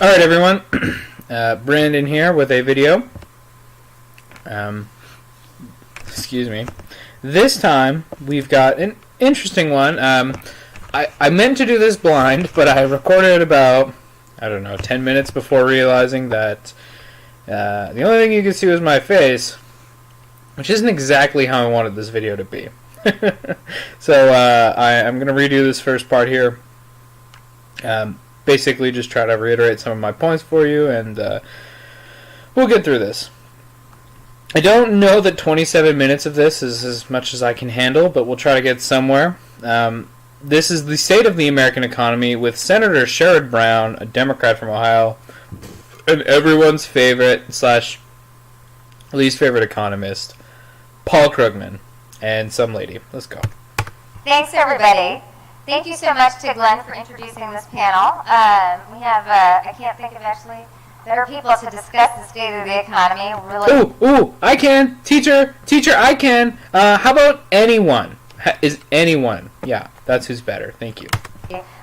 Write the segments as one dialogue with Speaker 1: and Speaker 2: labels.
Speaker 1: Alright everyone, Brandon here with a video. Excuse me. This time we've got an interesting one. I meant to do this blind, but I recorded about, 10 minutes before realizing that the only thing you could see was my face, which isn't exactly how I wanted this video to be. So I'm going to redo this first part here. Basically just try to reiterate some of my points for you, and we'll get through this. I don't know that 27 minutes of this is as much as I can handle, but we'll try to get somewhere. This is the state of the American economy with Senator Sherrod Brown, a Democrat from Ohio, and everyone's favorite / least favorite economist, Paul Krugman, and some lady. Let's go.
Speaker 2: Thanks, everybody. Thank you so much to Glenn for introducing this panel. We have, I can't think of actually better people to discuss the state of the economy. Really.
Speaker 1: Ooh, I can. Teacher, I can. How about anyone? Is anyone? Yeah, that's who's better. Thank you.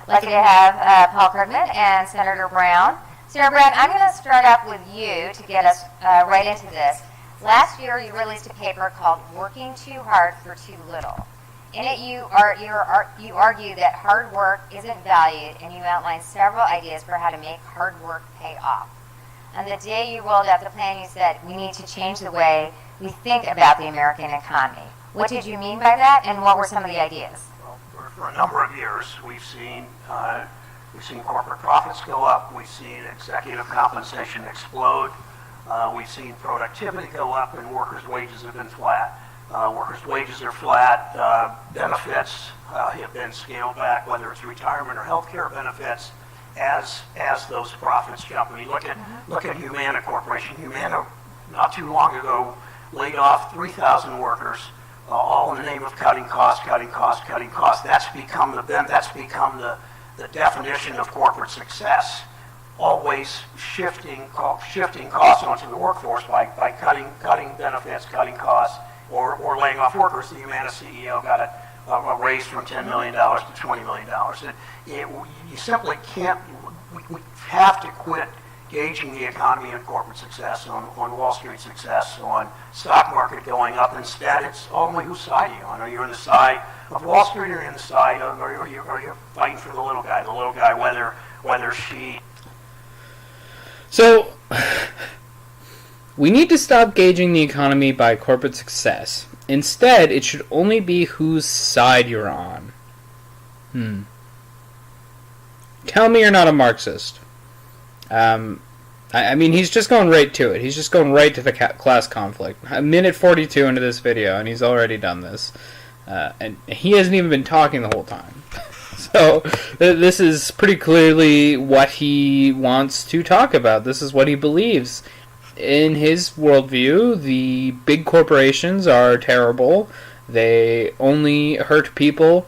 Speaker 2: Lucky to have Paul Krugman and Senator Brown. Senator Brown, I'm going to start off with you to get us right into this. Last year, you released a paper called Working Too Hard for Too Little. In it, you argue that hard work isn't valued, and you outline several ideas for how to make hard work pay off. On the day you rolled out the plan, you said, we need to change the way we think about the American economy. What did you mean by that, and what were some of the ideas?
Speaker 3: Well, for a number of years, we've seen corporate profits go up. We've seen executive compensation explode. We've seen productivity go up, and workers' wages have been flat. Workers' wages are flat. Benefits have been scaled back, whether it's retirement or health care benefits, as those profits jump. I mean, look at Humana Corporation. Humana, not too long ago, laid off 3,000 workers, all in the name of cutting costs. That's become the definition of corporate success. Always shifting costs onto the workforce by cutting benefits, cutting costs, or laying off workers. The Humana CEO got a raise from $10 million to $20 million. You simply can't. We have to quit gauging the economy and corporate success on Wall Street success, on stock market going up. Instead, it's only whose side are you on? Are you on the side of Wall Street, or are you on the side of, or are you fighting for the little guy? The little guy, whether she.
Speaker 1: So, we need to stop gauging the economy by corporate success. Instead, it should only be whose side you're on. Tell me you're not a Marxist. I mean, he's just going right to it. He's just going right to the class conflict. A minute 42 into this video, and he's already done this. And he hasn't even been talking the whole time. So, this is pretty clearly what he wants to talk about. This is what he believes. In his worldview, the big corporations are terrible. They only hurt people,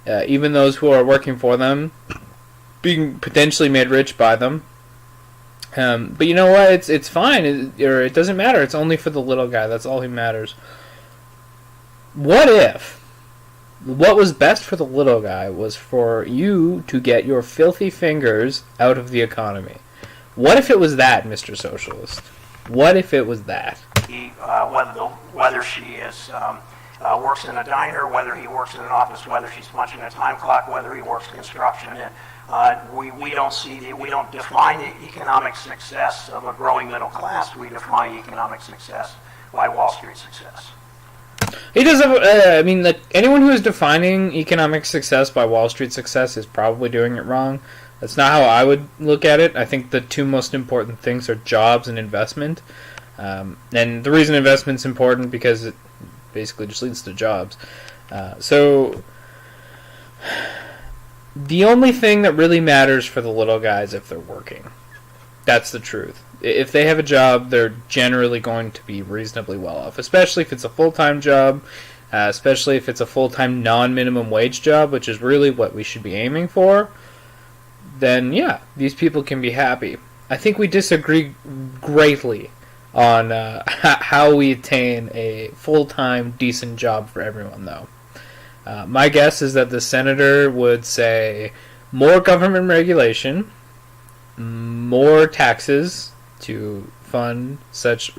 Speaker 1: even those who are working for them, being potentially made rich by them. But you know what? It's fine. It doesn't matter. It's only for the little guy. That's all who matters. What if what was best for the little guy was for you to get your filthy fingers out of the economy? What if it was that, Mr. Socialist? What if it was that?
Speaker 3: Whether she is works in a diner, whether he works in an office, whether she's punching a time clock, whether he works construction, we don't define the economic success of a growing middle class. We define economic success by Wall Street success.
Speaker 1: He does have. Anyone who is defining economic success by Wall Street success is probably doing it wrong. That's not how I would look at it. I think the two most important things are jobs and investment. And the reason investment's important because it basically just leads to jobs. So the only thing that really matters for the little guys is if they're working. That's the truth. If they have a job, they're generally going to be reasonably well off, especially if it's a full-time job, especially if it's a full-time non-minimum wage job, which is really what we should be aiming for. Then, yeah, these people can be happy. I think we disagree greatly on how we attain a full-time, decent job for everyone, though. My guess is that the senator would say more government regulation, more taxes to fund such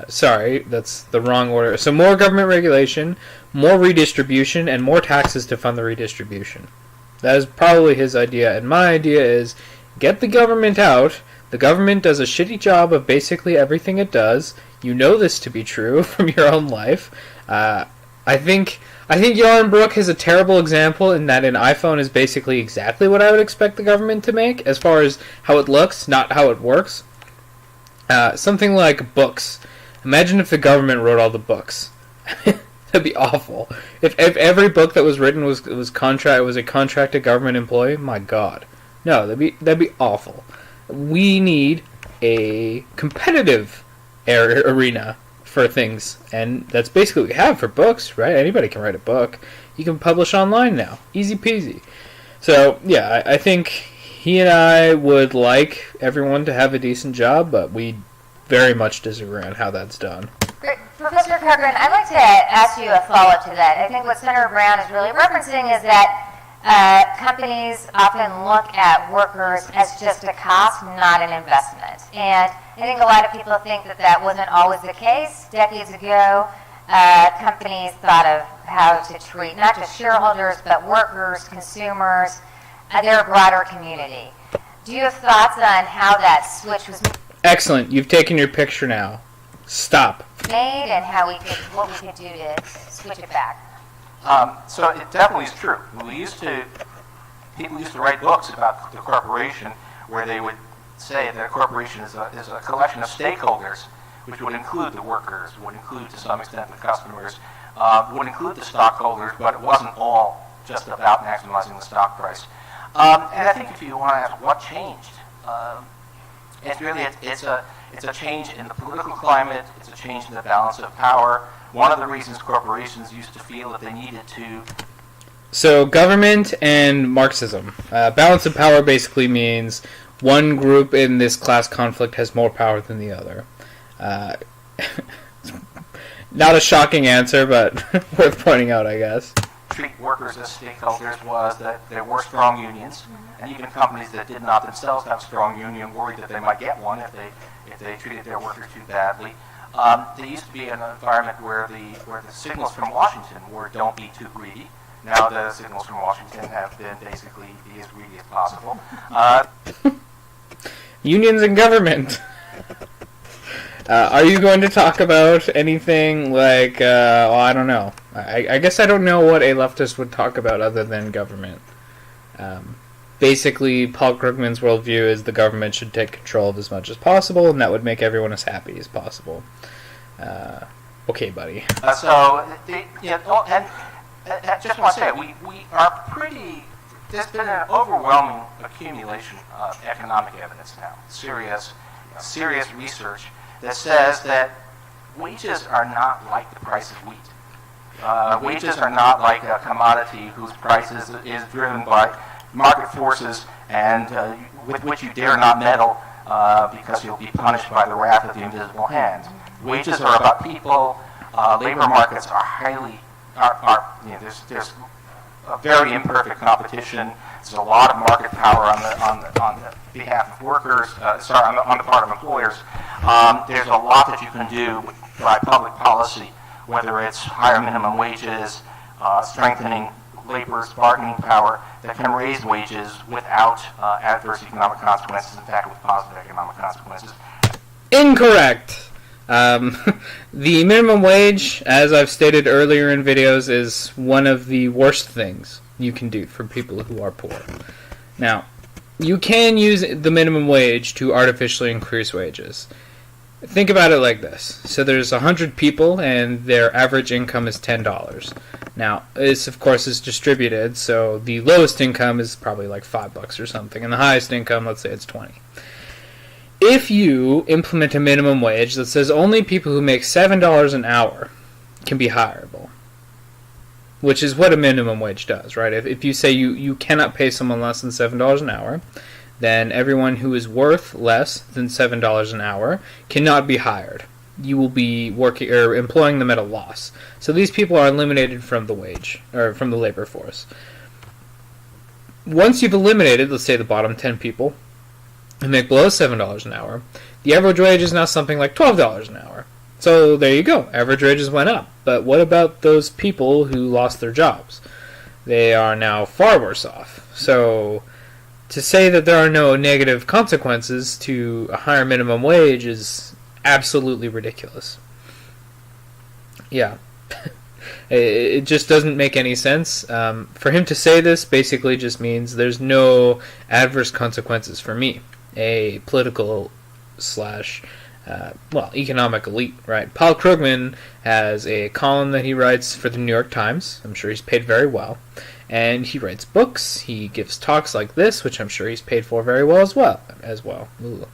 Speaker 1: sorry, that's the wrong order. So more government regulation, more redistribution, and more taxes to fund the redistribution. That is probably his idea, and my idea is get the government out. The government does a shitty job of basically everything it does. You know this to be true from your own life. I think Yarnbrook is a terrible example in that an iPhone is basically exactly what I would expect the government to make as far as how it looks, not how it works. Something like books. Imagine if the government wrote all the books. That'd be awful. If every book that was written was a contracted government employee, my God, no, that'd be awful. We need a competitive arena for things, and that's basically what we have for books, right? Anybody can write a book. You can publish online now, easy peasy. So yeah, I think he and I would like everyone to have a decent job, but we very much disagree on how that's done.
Speaker 2: Great. Professor Cochran, I'd like to ask you a follow-up to that. I think what Senator Brown is really referencing is that companies often look at workers as just a cost, not an investment. And I think a lot of people think that that wasn't always the case. Decades ago, companies thought of how to treat not just shareholders, but workers, consumers, their broader community. Do you have thoughts on how that switch was
Speaker 1: Excellent. You've taken your picture now. Stop.
Speaker 2: made and what we could do to switch it back?
Speaker 4: So it definitely is true. People used to write books about the corporation where they would say that a corporation is a collection of stakeholders, which would include the workers, would include to some extent the customers, would include the stockholders, but it wasn't all just about maximizing the stock price. And I think if you want to ask what changed, it's a change in the political climate. It's a change in the balance of power. One of the reasons corporations used to feel that they needed to.
Speaker 1: So government and Marxism. Balance of power basically means one group in this class conflict has more power than the other. Not a shocking answer, but worth pointing out, I guess.
Speaker 4: Treat workers as stakeholders was that there were strong unions, and even companies that did not themselves have a strong union worried that they might get one if they treated their workers too badly. There used to be an environment where the signals from Washington were "don't be too greedy." Now the signals from Washington have been basically be as greedy as possible.
Speaker 1: Unions and government. Are you going to talk about anything like, well, I don't know. I guess I don't know what a leftist would talk about other than government. Basically, Paul Krugman's worldview is the government should take control of as much as possible, and that would make everyone as happy as possible. Okay, buddy.
Speaker 4: I just want to say, we are pretty. There's been an overwhelming accumulation of economic evidence now, serious research that says that wages are not like the price of wheat. Wages are not like a commodity whose price is driven by market forces and with which you dare not meddle because you'll be punished by the wrath of the invisible hand. Wages are about people. Labor markets are there's a very imperfect competition. There's a lot of market power on the behalf of workers. On the part of employers. There's a lot that you can do by public policy, whether it's higher minimum wages, strengthening labor's bargaining power, that can raise wages without adverse economic consequences. In fact, with positive economic consequences.
Speaker 1: Incorrect. The minimum wage, as I've stated earlier in videos, is one of the worst things you can do for people who are poor. Now, you can use the minimum wage to artificially increase wages. Think about it like this. So there's 100 people and their average income is $10. Now, this of course is distributed, so the lowest income is probably like $5 or something, and the highest income, let's say it's 20. If you implement a minimum wage that says only people who make $7 an hour can be hireable, which is what a minimum wage does, right? If you say you cannot pay someone less than $7 an hour, then everyone who is worth less than $7 an hour cannot be hired. You will be working or employing them at a loss. So these people are eliminated from the wage or from the labor force. Once you've eliminated, let's say, the bottom 10 people, who make below $7 an hour, the average wage is now something like $12 an hour. So there you go, average wages went up. But what about those people who lost their jobs? They are now far worse off. So to say that there are no negative consequences to a higher minimum wage is absolutely ridiculous. Yeah. It just doesn't make any sense. For him to say this basically just means there's no adverse consequences for me, a political slash economic elite, right? Paul Krugman has a column that he writes for the New York Times. I'm sure he's paid very well. And he writes books. He gives talks like this, which I'm sure he's paid for very well as well. Ooh.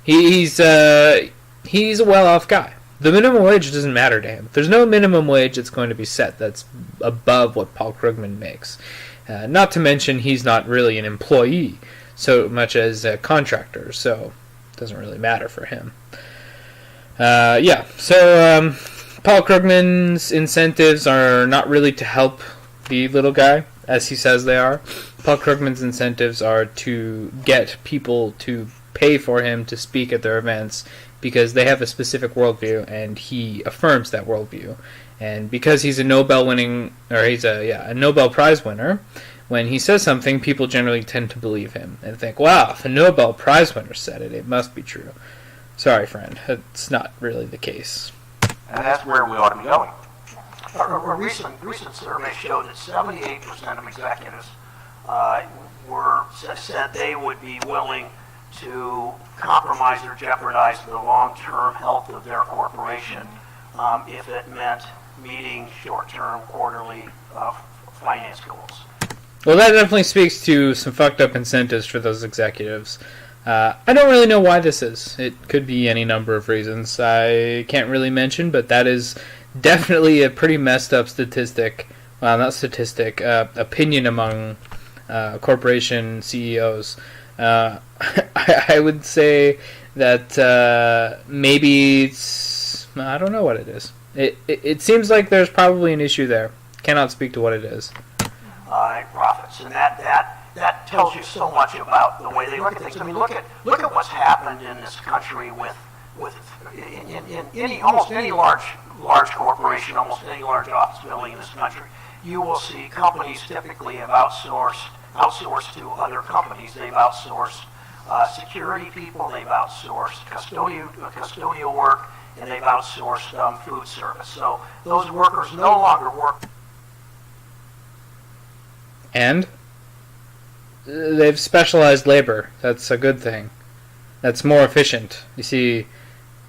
Speaker 1: He's a well-off guy. The minimum wage doesn't matter to him. There's no minimum wage that's going to be set that's above what Paul Krugman makes. Not to mention he's not really an employee so much as a contractor, so it doesn't really matter for him. So Paul Krugman's incentives are not really to help the little guy, as he says they are. Paul Krugman's incentives are to get people to pay for him to speak at their events because they have a specific worldview, and he affirms that worldview. And because he's a Nobel Prize winner, when he says something, people generally tend to believe him and think, wow, if a Nobel Prize winner said it, it must be true. Sorry, friend, it's not really the case.
Speaker 4: And that's where we ought to be going.
Speaker 3: A recent survey showed that 78% of executives said they would be willing to compromise or jeopardize the long-term health of their corporation if it meant meeting short-term, quarterly finance goals.
Speaker 1: Well, that definitely speaks to some fucked up incentives for those executives. I don't really know why this is. It could be any number of reasons I can't really mention, but that is definitely a pretty messed up statistic. Well, not statistic, opinion among corporation CEOs. I would say that maybe it's... I don't know what it is. It seems like there's probably an issue there. Cannot speak to what it is.
Speaker 3: Profits, and that tells you so much about the way they look at things. I mean, look at what's happened in this country in almost any large corporation, almost any large office building in this country. You will see companies typically have outsourced to other companies. They've outsourced security people, they've outsourced custodial work, and they've outsourced food service. So those workers no longer work.
Speaker 1: And they've specialized labor. That's a good thing. That's more efficient. You see,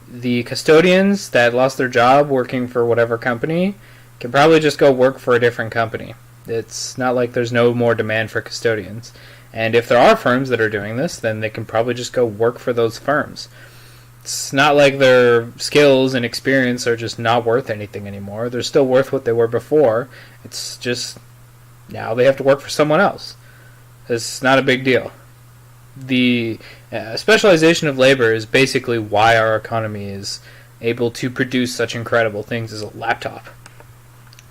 Speaker 1: the custodians that lost their job working for whatever company can probably just go work for a different company. It's not like there's no more demand for custodians. And if there are firms that are doing this, then they can probably just go work for those firms. It's not like their skills and experience are just not worth anything anymore. They're still worth what they were before. It's just now they have to work for someone else. It's not a big deal. The specialization of labor is basically why our economy is able to produce such incredible things as a laptop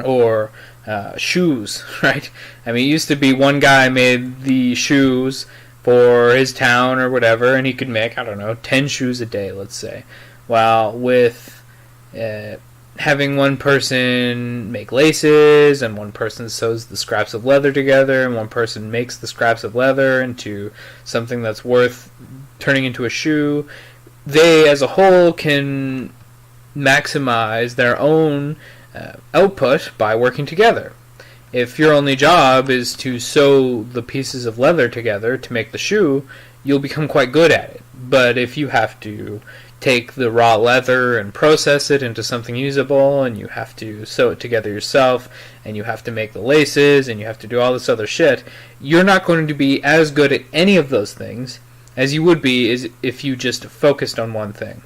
Speaker 1: or shoes, right? I mean, it used to be one guy made the shoes for his town or whatever, and he could make, 10 shoes a day, let's say. While with having one person make laces, and one person sews the scraps of leather together, and one person makes the scraps of leather into something that's worth turning into a shoe, they as a whole can maximize their own output by working together. If your only job is to sew the pieces of leather together to make the shoe, you'll become quite good at it. But if you have to take the raw leather and process it into something usable, and you have to sew it together yourself, and you have to make the laces, and you have to do all this other shit, you're not going to be as good at any of those things as you would be if you just focused on one thing.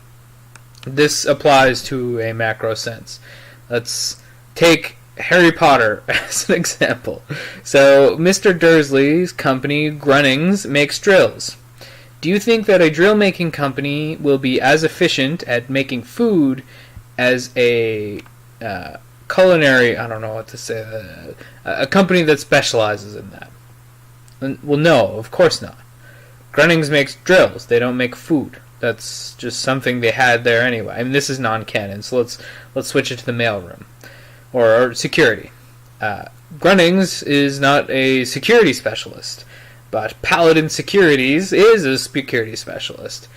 Speaker 1: This applies to a macro sense. Let's take Harry Potter as an example. So, Mr. Dursley's company, Grunnings, makes drills. Do you think that a drill-making company will be as efficient at making food as a culinary, I don't know what to say, a company that specializes in that? Well, no, of course not. Grunnings makes drills. They don't make food. That's just something they had there anyway. I mean, this is non-canon, so let's switch it to the mailroom or security. Grunnings is not a security specialist, but Paladin Securities is a security specialist.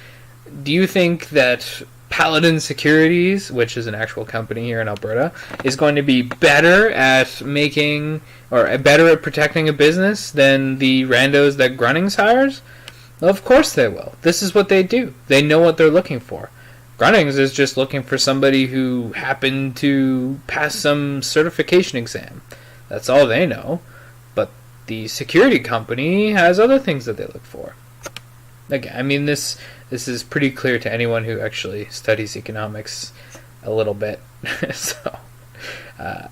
Speaker 1: Do you think that Paladin Securities, which is an actual company here in Alberta, is going to be better at making or better at protecting a business than the randos that Grunnings hires? Well, of course they will. This is what they do. They know what they're looking for. Grunnings is just looking for somebody who happened to pass some certification exam. That's all they know. But the security company has other things that they look for. Again, I mean, this is pretty clear to anyone who actually studies economics a little bit. So,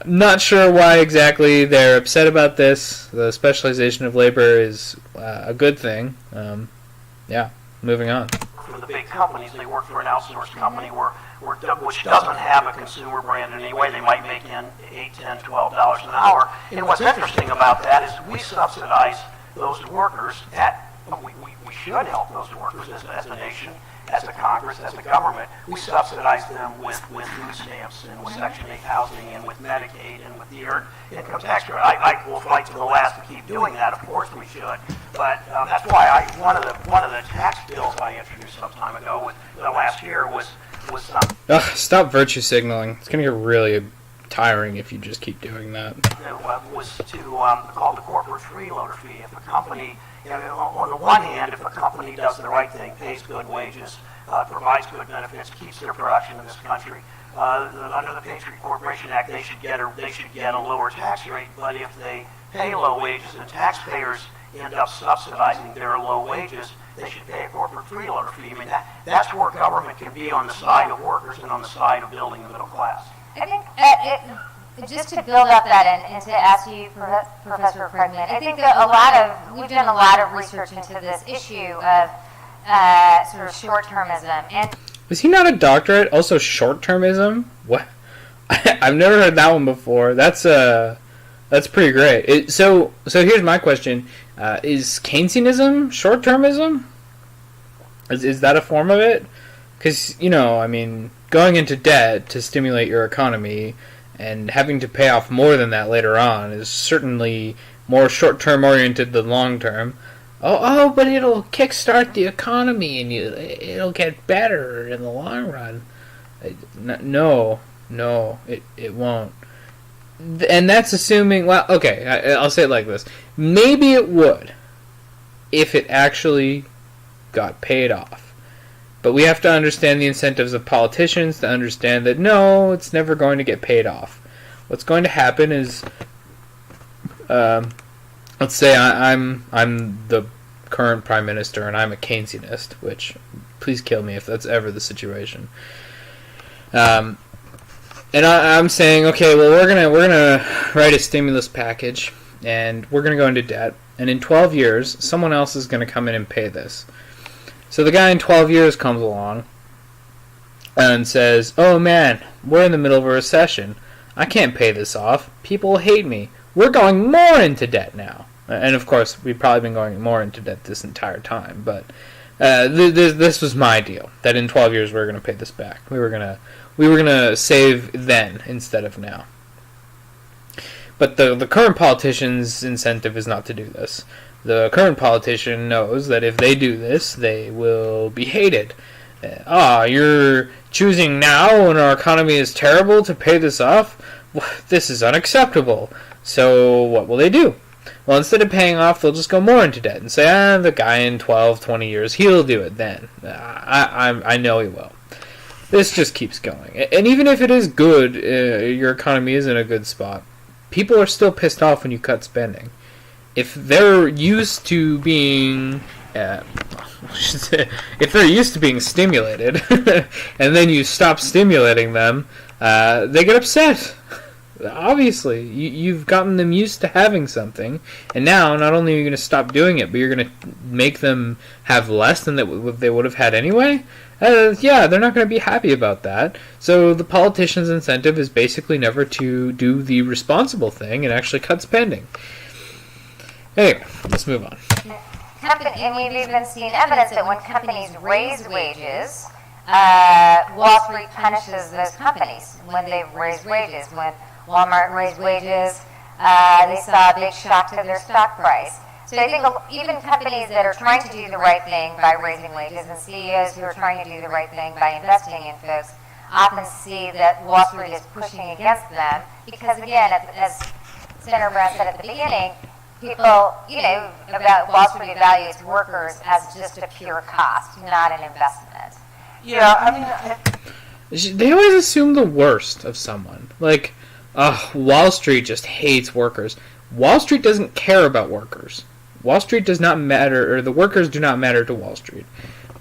Speaker 1: not sure why exactly they're upset about this. The specialization of labor is a good thing. Yeah, moving on.
Speaker 3: For the big companies, they work for an outsourced company which doesn't have a consumer brand in any way. They might make in $8, $10, $12 an hour. And what's interesting about that is we subsidize those workers. We should help those workers as a nation, as a Congress, as a government. We subsidize them with food stamps and with Section 8 housing and with Medicaid and with the earned income tax credit. I will fight to the last to keep doing that. Of course we should. But that's why one of the tax bills I introduced some time ago last year was
Speaker 1: stop virtue signaling. It's going to get really tiring if you just keep doing that.
Speaker 3: Was to call the corporate freeloader fee. If a company, on the one hand, if a company does the right thing, pays good wages, provides good benefits, keeps their production in this country, under the Patriot Corporation Act, they should get a lower tax rate. But if they pay low wages and taxpayers end up subsidizing their low wages, they should pay a corporate freeloader fee. I mean, that's where government can be on the side of workers and on the side of building the middle class.
Speaker 2: I think just to build up that and to ask you, Professor Krugman, I think that we've done a lot of research into this issue of sort of short-termism. And
Speaker 1: was he not a doctorate? Also short-termism? What? I've never heard that one before. That's pretty great. So here's my question: is Keynesianism short-termism? Is that a form of it? Because I mean, going into debt to stimulate your economy and having to pay off more than that later on is certainly more short-term oriented than long-term. Oh, but it'll kickstart the economy and it'll get better in the long run. No, it won't. And that's assuming, well, okay, I'll say it like this. Maybe it would if it actually got paid off. But we have to understand the incentives of politicians to understand that no, it's never going to get paid off. What's going to happen is, let's say I'm the current prime minister and I'm a Keynesianist, which please kill me if that's ever the situation. And I'm saying, okay, well we're gonna write a stimulus package and we're gonna go into debt, and in 12 years someone else is gonna come in and pay this. So the guy in 12 years comes along and says, oh man, we're in the middle of a recession. I can't pay this off. People hate me. We're going more into debt now. And of course, we've probably been going more into debt this entire time. But this was my deal, that in 12 years we were going to pay this back. We were gonna save then instead of now. But the current politician's incentive is not to do this. The current politician knows that if they do this, they will be hated. You're choosing now when our economy is terrible to pay this off? This is unacceptable. So what will they do? Well, instead of paying off, they'll just go more into debt and say, the guy in 12, 20 years, he'll do it then. I know he will. This just keeps going. And even if it is good, your economy is in a good spot, people are still pissed off when you cut spending. If they're used to being stimulated and then you stop stimulating them, they get upset. Obviously, you've gotten them used to having something, and now not only are you going to stop doing it, but you're going to make them have less than what they would have had anyway. They're not going to be happy about that. So the politician's incentive is basically never to do the responsible thing and actually cut spending. Anyway, let's move on.
Speaker 2: and we've even seen evidence that when companies raise wages, Wall Street punishes those companies when they raise wages. When Walmart raised wages, they saw a big shock to their stock price. So I think even companies that are trying to do the right thing by raising wages and CEOs who are trying to do the right thing by investing in folks often see that Wall Street is pushing against them because, again, as Senator Brown said at the beginning, people, about Wall Street evaluates workers as just a pure cost, not an investment.
Speaker 4: Yeah, I mean,
Speaker 1: They always assume the worst of someone. Like, Wall Street just hates workers. Wall Street doesn't care about workers. Wall Street does not matter, or the workers do not matter to Wall Street.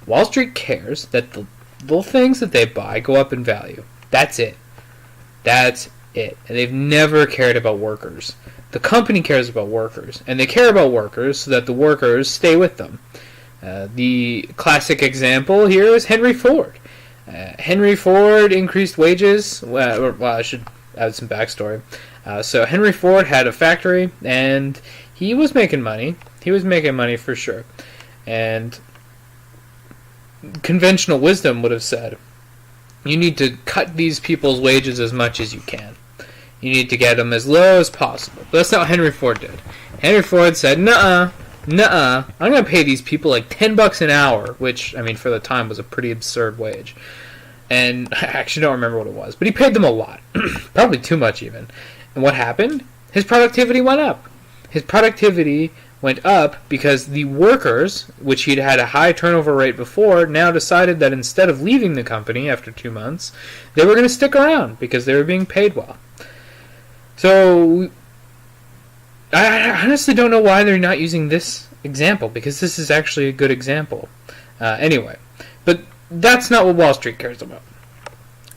Speaker 1: Wall Street cares that the little things that they buy go up in value. That's it. That's it. And they've never cared about workers. The company cares about workers, and they care about workers so that the workers stay with them. The classic example here is Henry Ford. Henry Ford increased wages. Well, I should add some backstory. So Henry Ford had a factory, and he was making money. He was making money for sure. And conventional wisdom would have said, you need to cut these people's wages as much as you can. You need to get them as low as possible. But that's not what Henry Ford did. Henry Ford said, nuh-uh, I'm going to pay these people like $10 an hour, which, I mean, for the time was a pretty absurd wage. And I actually don't remember what it was, but he paid them a lot. Probably too much even. And what happened? His productivity went up. His productivity went up because the workers, which he'd had a high turnover rate before, now decided that instead of leaving the company after 2 months, they were going to stick around because they were being paid well. So, I honestly don't know why they're not using this example, because this is actually a good example. Anyway, but that's not what Wall Street cares about.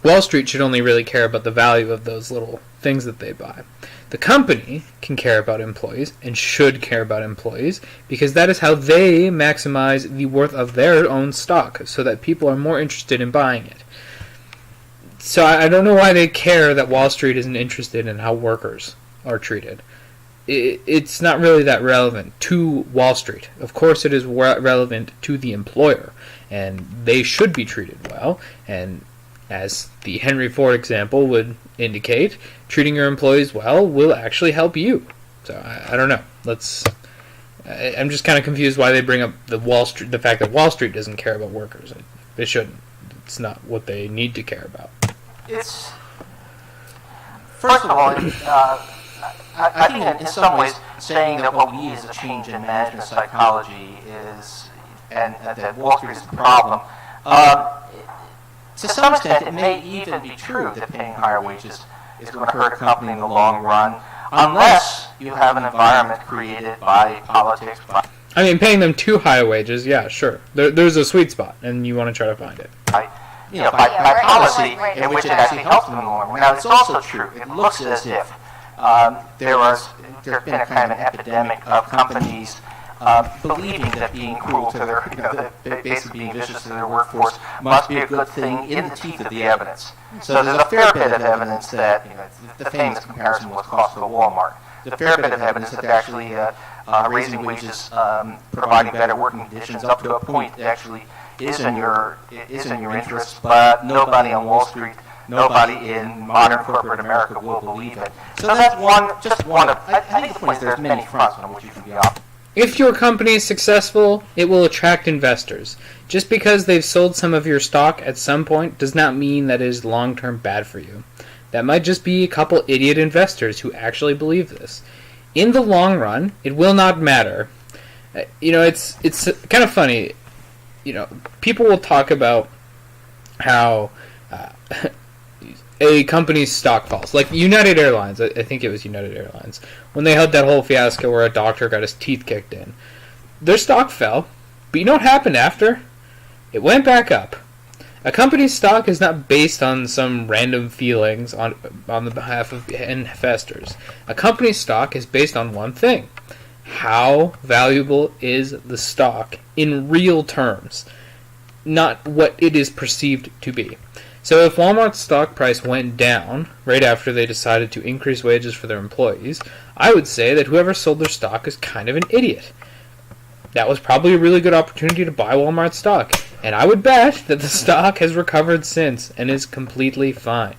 Speaker 1: Wall Street should only really care about the value of those little things that they buy. The company can care about employees and should care about employees because that is how they maximize the worth of their own stock so that people are more interested in buying it. So I don't know why they care that Wall Street isn't interested in how workers are treated. It's not really that relevant to Wall Street. Of course it is relevant to the employer, and they should be treated well, and as the Henry Ford example would indicate, treating your employees well will actually help you. So I don't know. I'm just kind of confused why they bring up the fact that Wall Street doesn't care about workers. They shouldn't. It's not what they need to care about.
Speaker 4: It's, first of all, I think in some ways saying that what we need is a change in management psychology and that Wall Street is the problem. To some extent, it may even be true that paying higher wages is going to hurt a company in the long run, unless you have an environment created by politics.
Speaker 1: I mean, paying them too high wages, yeah, sure. There's a sweet spot, and you want to try to find it.
Speaker 4: By policy in which it actually helps them in the long run. Now, it's also true. It looks as if there's been a kind of an epidemic of companies believing that being cruel to their, basically being vicious to their workforce must be a good thing in the teeth of the evidence. So there's a fair bit of evidence that, the famous comparison was Costco to Walmart. There's a fair bit of evidence that they're actually raising wages, providing better working conditions up to a point that actually is in your interest, but nobody on Wall Street, nobody in modern corporate America will believe it. So that's just one of, I think the point is there's many fronts on which you can be optimistic.
Speaker 1: If your company is successful, it will attract investors. Just because they've sold some of your stock at some point does not mean that it is long-term bad for you. That might just be a couple idiot investors who actually believe this. In the long run, it will not matter. It's kind of funny. People will talk about how a company's stock falls. Like United Airlines, I think it was United Airlines, when they had that whole fiasco where a doctor got his teeth kicked in. Their stock fell, but you know what happened after? It went back up. A company's stock is not based on some random feelings on the behalf of investors. A company's stock is based on one thing. How valuable is the stock in real terms, not what it is perceived to be. So if Walmart's stock price went down right after they decided to increase wages for their employees, I would say that whoever sold their stock is kind of an idiot. that was probably a really good opportunity to buy Walmart stock. And I would bet that the stock has recovered since and is completely fine.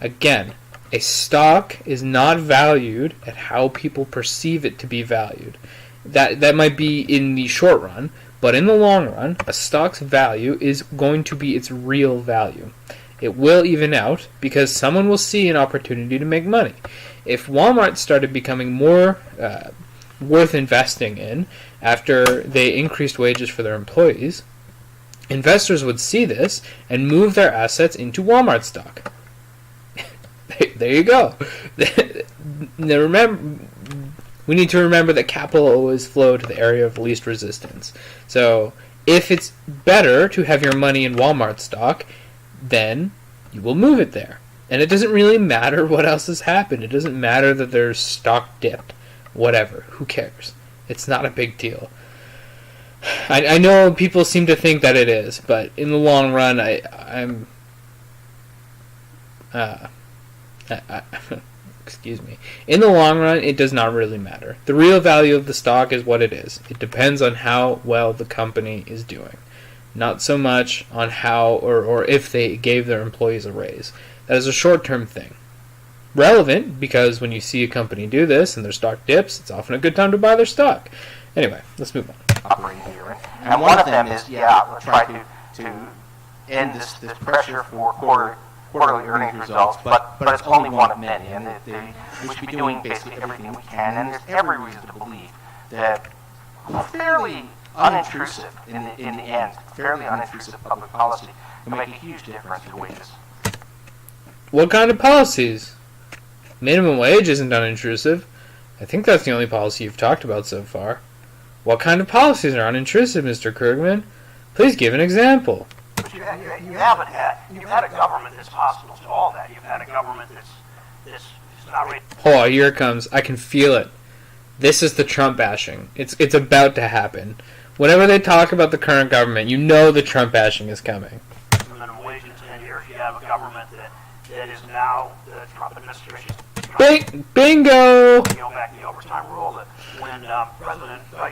Speaker 1: Again, a stock is not valued at how people perceive it to be valued. That might be in the short run, but in the long run, a stock's value is going to be its real value. It will even out because someone will see an opportunity to make money. If Walmart started becoming more worth investing in after they increased wages for their employees, investors would see this and move their assets into Walmart stock. There you go. We need to remember that capital always flows to the area of least resistance. So if it's better to have your money in Walmart stock, then you will move it there. And it doesn't really matter what else has happened. It doesn't matter that their stock dipped. Whatever. Who cares? It's not a big deal. I know people seem to think that it is, but in the long run, excuse me. In the long run, it does not really matter. The real value of the stock is what it is. It depends on how well the company is doing. Not so much on how or if they gave their employees a raise. That is a short-term thing. Relevant, because when you see a company do this and their stock dips, it's often a good time to buy their stock. Anyway, let's move on.
Speaker 4: Operating here. And one of them is, we'll try to end this pressure for quarterly earnings results, but it's only one of many, and we should be doing basically everything we can, and there's every reason to believe that fairly unintrusive, in the end, fairly unintrusive public policy can make a huge difference in wages.
Speaker 1: What kind of policies? Minimum wage isn't unintrusive. I think that's the only policy you've talked about so far. What kind of policies are unintrusive, Mr. Krugman? Please give an example.
Speaker 3: But you haven't had. You've had a government that's hostile to all that. You've had a government that's not really.
Speaker 1: Oh, here it comes. I can feel it. This is the Trump bashing. It's about to happen. Whenever they talk about the current government, you know the Trump bashing is coming.
Speaker 3: Minimum wage in 10 years. You have a government that is now the Trump administration.
Speaker 1: Bingo!
Speaker 3: Back in the overtime rule that when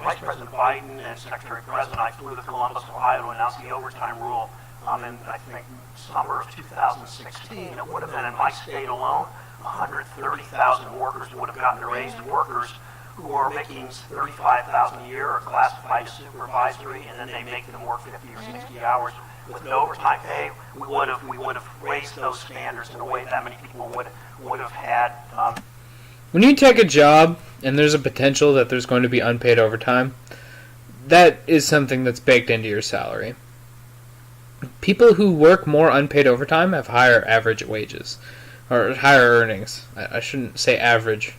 Speaker 3: Vice President Biden and Secretary President, I flew to Columbus, Ohio to announce the overtime rule in, I think, summer of 2016. It would have been in my state alone, 130,000 workers would have gotten a raise. Workers who are making $35,000 a year are classified as supervisory, and then they make them work 50 or 60 hours with no overtime pay. We would have raised those standards in a way that many people would have had.
Speaker 1: When you take a job and there's a potential that there's going to be unpaid overtime, that is something that's baked into your salary. People who work more unpaid overtime have higher average wages, or higher earnings. I shouldn't say average.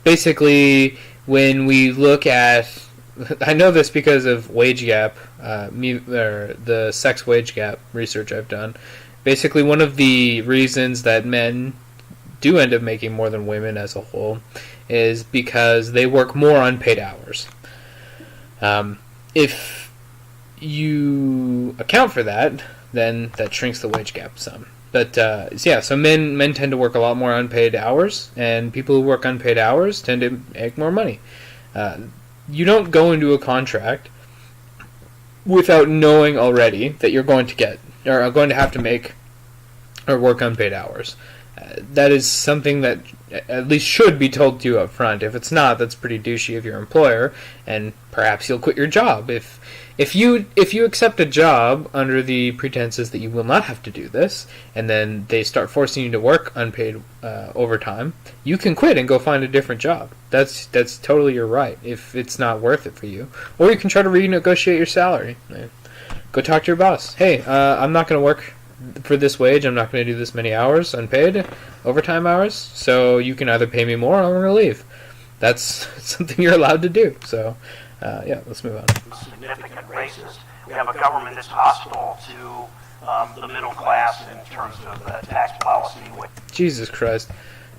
Speaker 1: Basically, when we look at, I know this because of wage gap, the sex wage gap research I've done. Basically, one of the reasons that men do end up making more than women as a whole is because they work more unpaid hours. If you account for that, then that shrinks the wage gap some. But so men tend to work a lot more unpaid hours, and people who work unpaid hours tend to make more money. You don't go into a contract without knowing already that you're going to get or are going to have to make or work unpaid hours. That is something that at least should be told to you up front. If it's not, that's pretty douchey of your employer, and perhaps you'll quit your job. If you accept a job under the pretenses that you will not have to do this, and then they start forcing you to work unpaid overtime, you can quit and go find a different job. That's totally your right if it's not worth it for you. Or you can try to renegotiate your salary. Go talk to your boss. Hey, I'm not going to work for this wage. I'm not going to do this many hours unpaid overtime hours, so you can either pay me more or I'm going to leave. That's something you're allowed to do. So let's move on.
Speaker 3: Significant raises. We have a government that's hostile to the middle class in terms of tax policy.
Speaker 1: Jesus Christ.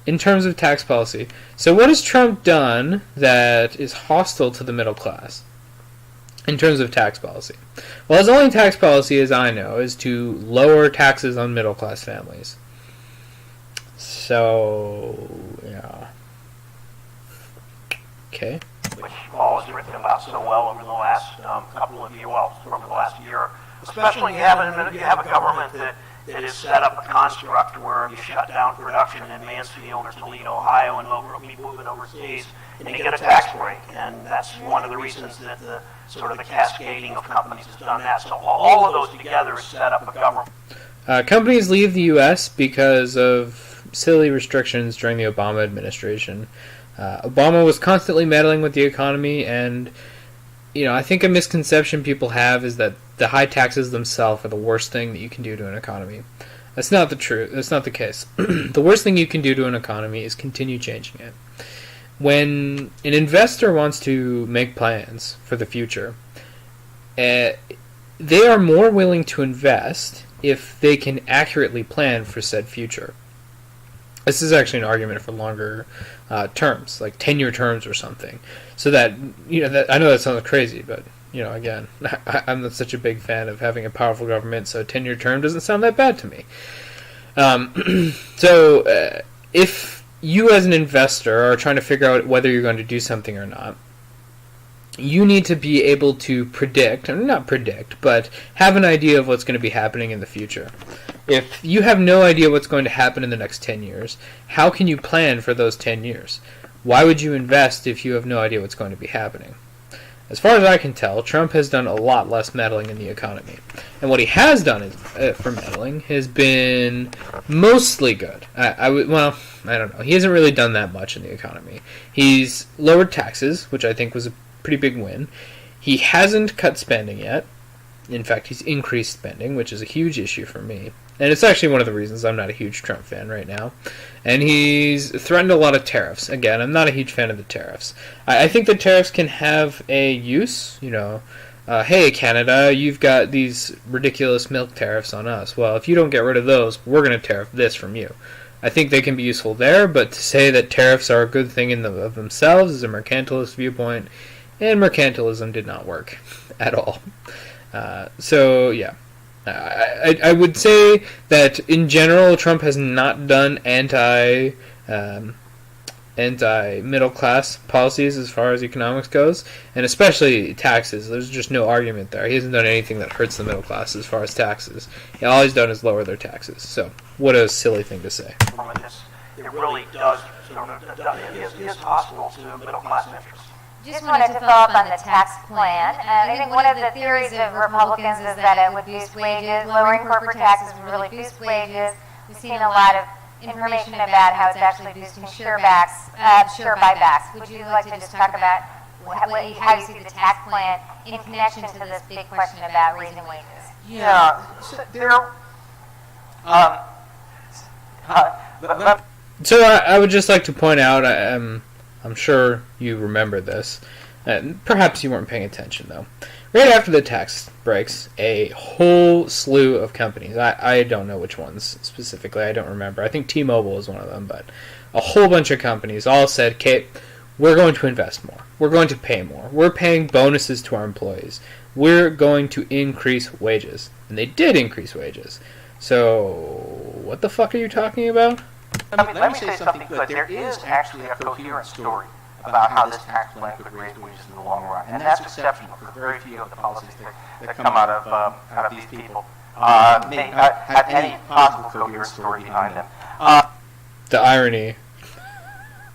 Speaker 1: In terms of tax policy. So what has Trump done that is hostile to the middle class in terms of tax policy? Well, his only tax policy, as I know, is to lower taxes on middle class families. So, yeah. Okay.
Speaker 3: Which falls is written about so well over the last couple of years, well, over the last year. Especially when you have a government that has set up a construct where you shut down production in Mansfield or Toledo, Ohio, and we move it overseas, and you get a tax break. And that's one of the reasons that the sort of the cascading of companies has done that. So all of those together set up a government.
Speaker 1: Companies leave the U.S. because of silly restrictions during the Obama administration. Obama was constantly meddling with the economy, and I think a misconception people have is that the high taxes themselves are the worst thing that you can do to an economy. That's not the truth. That's not the case. The worst thing you can do to an economy is continue changing it. When an investor wants to make plans for the future, they are more willing to invest if they can accurately plan for said future. This is actually an argument for longer terms, like 10-year terms or something. So that, I know that sounds crazy, but, again, I'm not such a big fan of having a powerful government, so a 10-year term doesn't sound that bad to me. So if you as an investor are trying to figure out whether you're going to do something or not, you need to be able to predict, or not predict, but have an idea of what's going to be happening in the future. If you have no idea what's going to happen in the next 10 years, how can you plan for those 10 years? Why would you invest if you have no idea what's going to be happening? As far as I can tell, Trump has done a lot less meddling in the economy. And what he has done for meddling has been mostly good. I don't know. He hasn't really done that much in the economy. He's lowered taxes, which I think was a pretty big win. He hasn't cut spending yet. In fact, he's increased spending, which is a huge issue for me. And it's actually one of the reasons I'm not a huge Trump fan right now. And he's threatened a lot of tariffs. Again, I'm not a huge fan of the tariffs. I think the tariffs can have a use. Hey, Canada, you've got these ridiculous milk tariffs on us. Well, if you don't get rid of those, we're going to tariff this from you. I think they can be useful there, but to say that tariffs are a good thing of themselves is a mercantilist viewpoint, and mercantilism did not work at all. So, yeah. I would say that in general, Trump has not done anti-middle class policies as far as economics goes, and especially taxes. There's just no argument there. He hasn't done anything that hurts the middle class as far as taxes. All he's done is lower their taxes. So, what a silly thing to say.
Speaker 3: It really does. It is hostile to middle class interests.
Speaker 2: Just wanted to follow up on the tax plan. I think one of the theories of Republicans is that it would boost wages. Lowering corporate taxes would really boost wages. We've seen a lot of information about how it's actually boosting share buybacks. Would you like to just talk about how you see the tax plan in connection to this big question about raising wages?
Speaker 4: Yeah,
Speaker 1: So I would just like to point out, I'm sure you remember this. Perhaps you weren't paying attention, though. Right after the tax breaks, a whole slew of companies, I don't know which ones specifically, I don't remember. I think T-Mobile was one of them, but a whole bunch of companies all said, Kate, we're going to invest more. We're going to pay more. We're paying bonuses to our employees. We're going to increase wages. And they did increase wages. So, what the fuck are you talking about?
Speaker 4: Let me say something good. There is actually a coherent story about how this tax plan could raise wages in the long run, and that's exceptional for very few of the policies that come out of these people may have any possible coherent story behind them.
Speaker 1: The irony.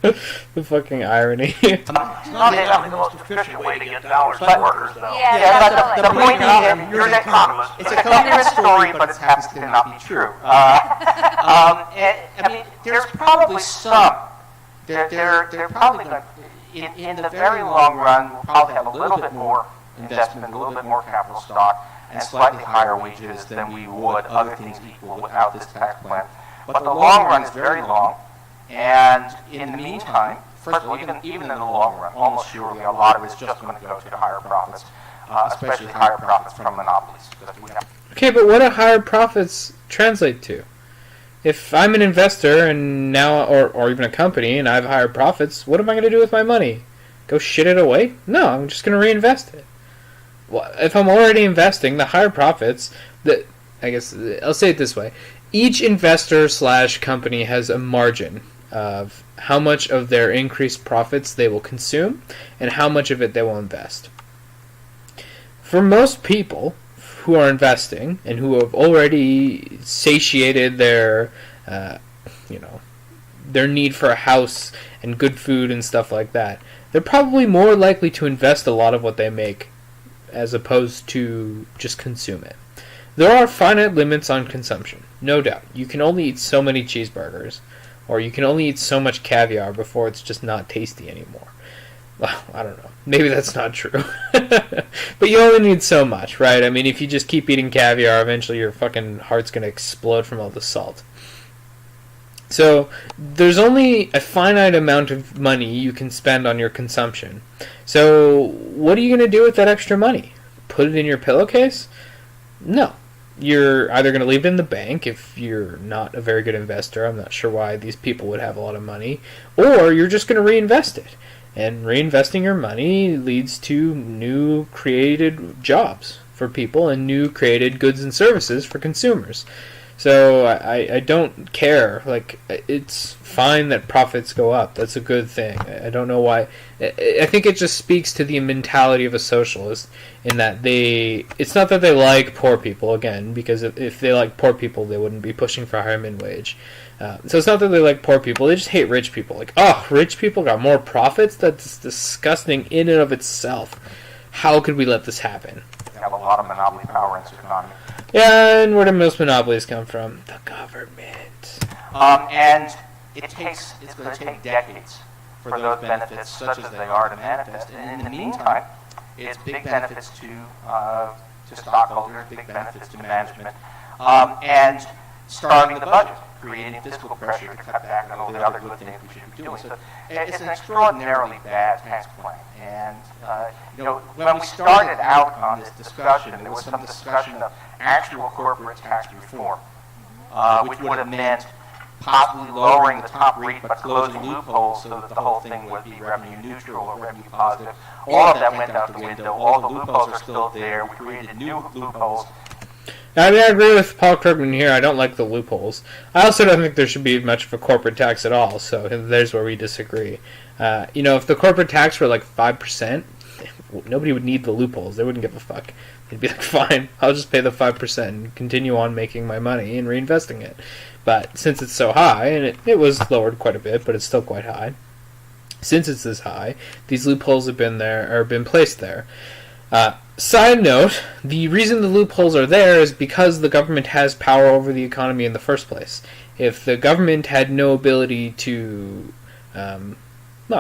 Speaker 1: The fucking irony.
Speaker 3: It's not exactly the most efficient way to get dollars to workers, though.
Speaker 2: Yeah,
Speaker 4: but the point is, you're an economist. It's a coherent story, but it happens to not be true. There's probably some. They're probably going to, in the very long run, we'll probably have a little bit more investment, a little bit more capital stock, and slightly higher wages than we would, other things equal, without this tax plan. But the long run is very long. And in the meantime, first of all, even in the long run, almost surely a lot of it is just going to go to higher profits, especially higher profits from monopolies.
Speaker 1: Okay, but what do higher profits translate to? If I'm an investor and now, or even a company, and I have higher profits, what am I going to do with my money? Go shit it away? No, I'm just going to reinvest it. Well, if I'm already investing, the higher profits, I guess I'll say it this way. Each investor / company has a margin of how much of their increased profits they will consume and how much of it they will invest. For most people who are investing and who have already satiated their, their need for a house and good food and stuff like that, they're probably more likely to invest a lot of what they make as opposed to just consume it. There are finite limits on consumption, no doubt. You can only eat so many cheeseburgers, or you can only eat so much caviar before it's just not tasty anymore. Well, I don't know. Maybe that's not true. But you only need so much, right? I mean, if you just keep eating caviar, eventually your fucking heart's going to explode from all the salt. So, there's only a finite amount of money you can spend on your consumption. So, what are you going to do with that extra money? Put it in your pillowcase? No. You're either going to leave it in the bank if you're not a very good investor. I'm not sure why these people would have a lot of money. Or you're just going to reinvest it. And reinvesting your money leads to new created jobs for people and new created goods and services for consumers. So I don't care. Like, it's fine that profits go up. That's a good thing. I don't know why. I think it just speaks to the mentality of a socialist in that it's not that they like poor people, again, because if they like poor people, they wouldn't be pushing for a higher minimum wage. So it's not that they like poor people. They just hate rich people. Like, oh, rich people got more profits? That's disgusting in and of itself. How could we let this happen?
Speaker 4: We have a lot of monopoly power in this economy.
Speaker 1: Yeah, and where do most monopolies come from? The government.
Speaker 4: And it's going to take decades for those benefits, such as they are, to manifest. And in the meantime, it's big benefits to stockholders, big benefits to management, and starving the budget, creating fiscal pressure to cut back on all the other good things we should be doing. So it's an extraordinarily bad tax plan. And when we started out on this discussion, there was some discussion of actual corporate tax reform, which would have meant possibly lowering the top rate but closing loopholes so that the whole thing would be revenue neutral or revenue positive. All of that went out the window. All the loopholes are still there. We created new loopholes.
Speaker 1: I mean, I agree with Paul Krugman here. I don't like the loopholes. I also don't think there should be much of a corporate tax at all, so there's where we disagree. If the corporate tax were like 5%, nobody would need the loopholes. They wouldn't give a fuck. They'd be like, fine, I'll just pay the 5% and continue on making my money and reinvesting it. But since it's so high, and it was lowered quite a bit, but it's still quite high, since it's this high, these loopholes have been placed there. Side note, the reason the loopholes are there is because the government has power over the economy in the first place. If the government had no ability to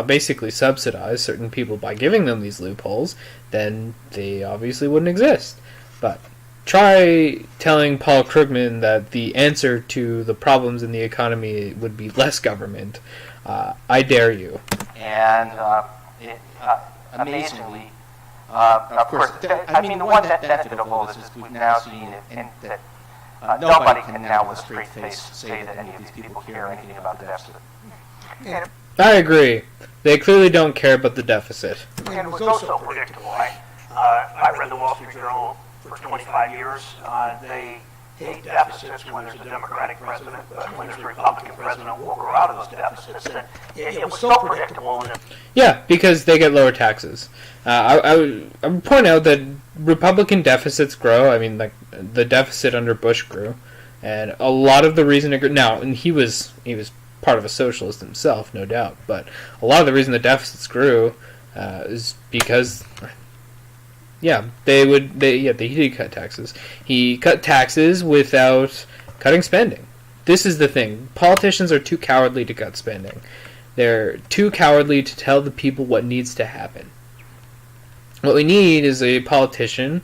Speaker 1: basically subsidize certain people by giving them these loopholes, then they obviously wouldn't exist. But try telling Paul Krugman that the answer to the problems in the economy would be less government. I dare you.
Speaker 4: And amazingly, of course, the one benefit of all this is we've now seen it, and that nobody can now with a straight face say that any of these people care anything about the deficit.
Speaker 1: I agree. They clearly don't care about the deficit.
Speaker 3: And it was also predictable. I read the Wall Street Journal for 25 years. They hate deficits when there's a Democratic president, but when there's a Republican president, we'll grow out of those deficits. And it was so predictable.
Speaker 1: Yeah, because they get lower taxes. I would point out that Republican deficits grow. I mean, like, the deficit under Bush grew, and a lot of the reason it grew. Now, and he was part of a socialist himself, no doubt. But a lot of the reason the deficits grew is because, he did cut taxes. He cut taxes without cutting spending. This is the thing. Politicians are too cowardly to cut spending. They're too cowardly to tell the people what needs to happen. What we need is a politician,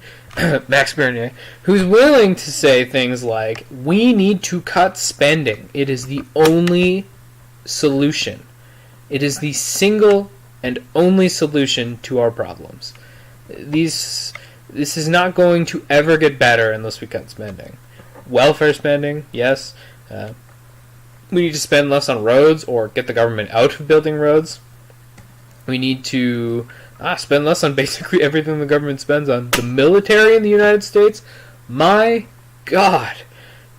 Speaker 1: Max Bernier, who's willing to say things like, we need to cut spending. It is the only solution. It is the single and only solution to our problems. This is not going to ever get better unless we cut spending. Welfare spending, yes. We need to spend less on roads or get the government out of building roads. We need to spend less on basically everything the government spends on. The military in the United States, my God.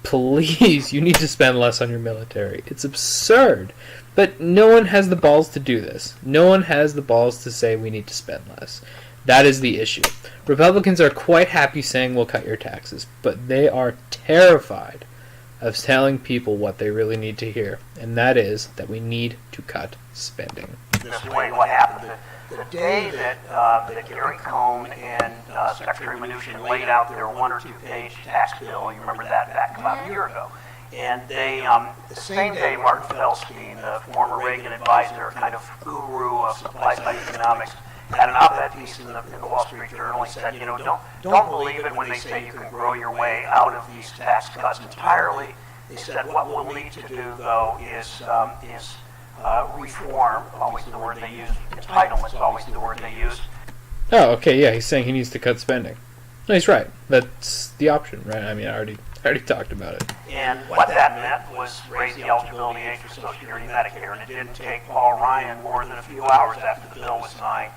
Speaker 1: please, you need to spend less on your military. It's absurd. But no one has the balls to do this. No one has the balls to say we need to spend less. That is the issue. Republicans are quite happy saying we'll cut your taxes, but they are terrified of telling people what they really need to hear, and that is that we need to cut spending.
Speaker 3: This way, what happened the day that Gary Cohn and Secretary Mnuchin laid out their 1 or 2 page tax bill, you remember that back about a year ago, and they the same day Martin Feldstein, the former Reagan advisor, kind of guru of supply side economics, had an op-ed piece in the Wall Street Journal. He said, don't believe it when they say you can grow your way out of these tax cuts entirely. They said what we'll need to do, though, is reform, always the word they use. Entitlement is always the word they use.
Speaker 1: Oh, okay, yeah, he's saying he needs to cut spending. No, he's right. That's the option, right? I mean, I already talked about it.
Speaker 3: And what that meant was raise the eligibility age for Social Security and Medicare, and it didn't take Paul Ryan more than a few hours after the bill was signed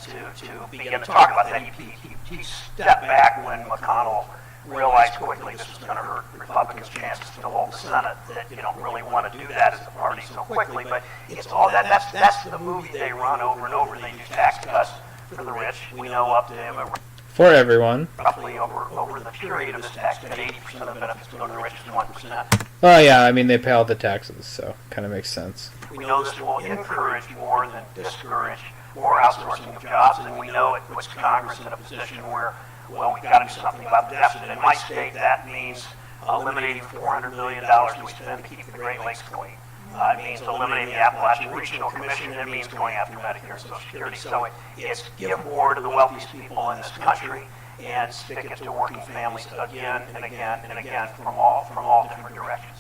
Speaker 3: to begin to talk about that. He stepped back when McConnell realized quickly this was going to hurt Republicans' chances to hold the Senate, that you don't really want to do that as a party so quickly, but it's all that's the movie they run over and over. They do tax cuts for the rich. We know up to
Speaker 1: for everyone.
Speaker 3: Roughly over the period of this tax cut, 80% of the benefits go to the richest 1%.
Speaker 1: Well, yeah, I mean, they pay all the taxes, so kind of makes sense.
Speaker 3: We know this will encourage more than discourage more outsourcing of jobs, and we know it puts Congress in a position where, well, we've got to do something about the deficit. In my state, that means eliminating $400 million we spend to keep the Great Lakes clean. It means eliminating the Appalachian Regional Commission, and it means going after Medicare and Social Security. So it's give more to the wealthiest people in this country and stick it to working families again and again and again from all different directions.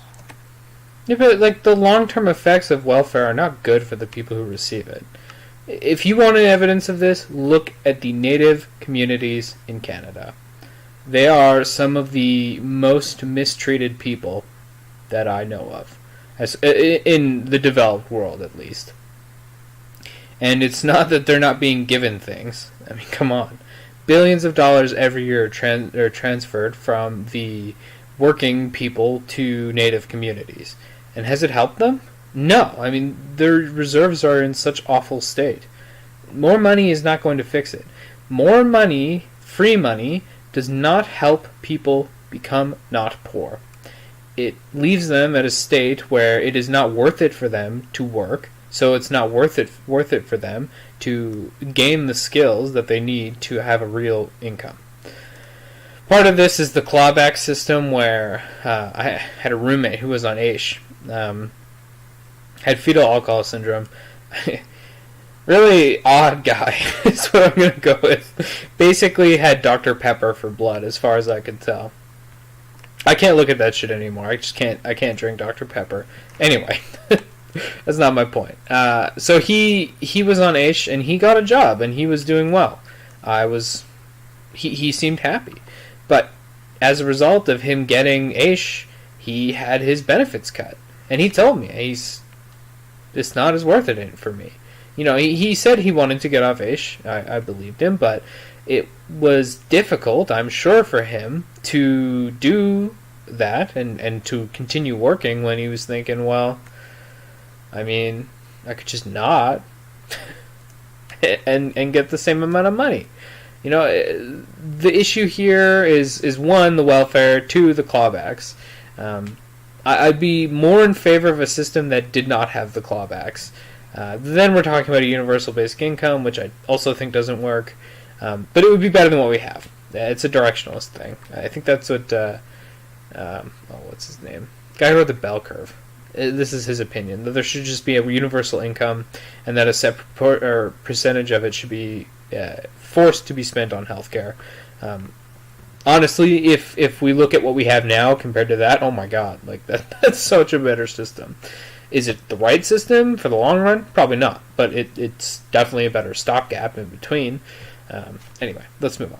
Speaker 1: Yeah, but like the long-term effects of welfare are not good for the people who receive it. If you want evidence of this, look at the Native communities in Canada. They are some of the most mistreated people that I know of, in the developed world at least. And it's not that they're not being given things. I mean, come on. Billions of dollars every year are transferred from the working people to Native communities. And has it helped them? No. I mean, their reserves are in such awful state. More money is not going to fix it. More money, free money, does not help people become not poor. It leaves them at a state where it is not worth it for them to work, so it's not worth it for them to gain the skills that they need to have a real income. Part of this is the clawback system, where I had a roommate who was on AISH, had fetal alcohol syndrome. Really odd guy is what I'm going to go with. Basically had Dr. Pepper for blood, as far as I could tell. I can't look at that shit anymore. I can't drink Dr. Pepper. Anyway, that's not my point. So he was on AISH, and he got a job, and he was doing well. He seemed happy. But as a result of him getting AISH, he had his benefits cut. And he told me, it's not as worth it for me. You know, he said he wanted to get off AISH. I believed him, but it was difficult, I'm sure, for him to do that and to continue working when he was thinking, well, I mean, I could just not and get the same amount of money. You know, the issue here is one, the welfare, two, the clawbacks. I'd be more in favor of a system that did not have the clawbacks. Then we're talking about a universal basic income, which I also think doesn't work. But it would be better than what we have. It's a directionalist thing. I think that's what, what's his name? Guy who wrote the Bell Curve. This is his opinion, that there should just be a universal income, and that a set percentage of it should be forced to be spent on healthcare. Honestly, if we look at what we have now compared to that, oh my god, like that's such a better system. Is it the right system for the long run? Probably not, but it's definitely a better stopgap in between. Anyway, let's move on.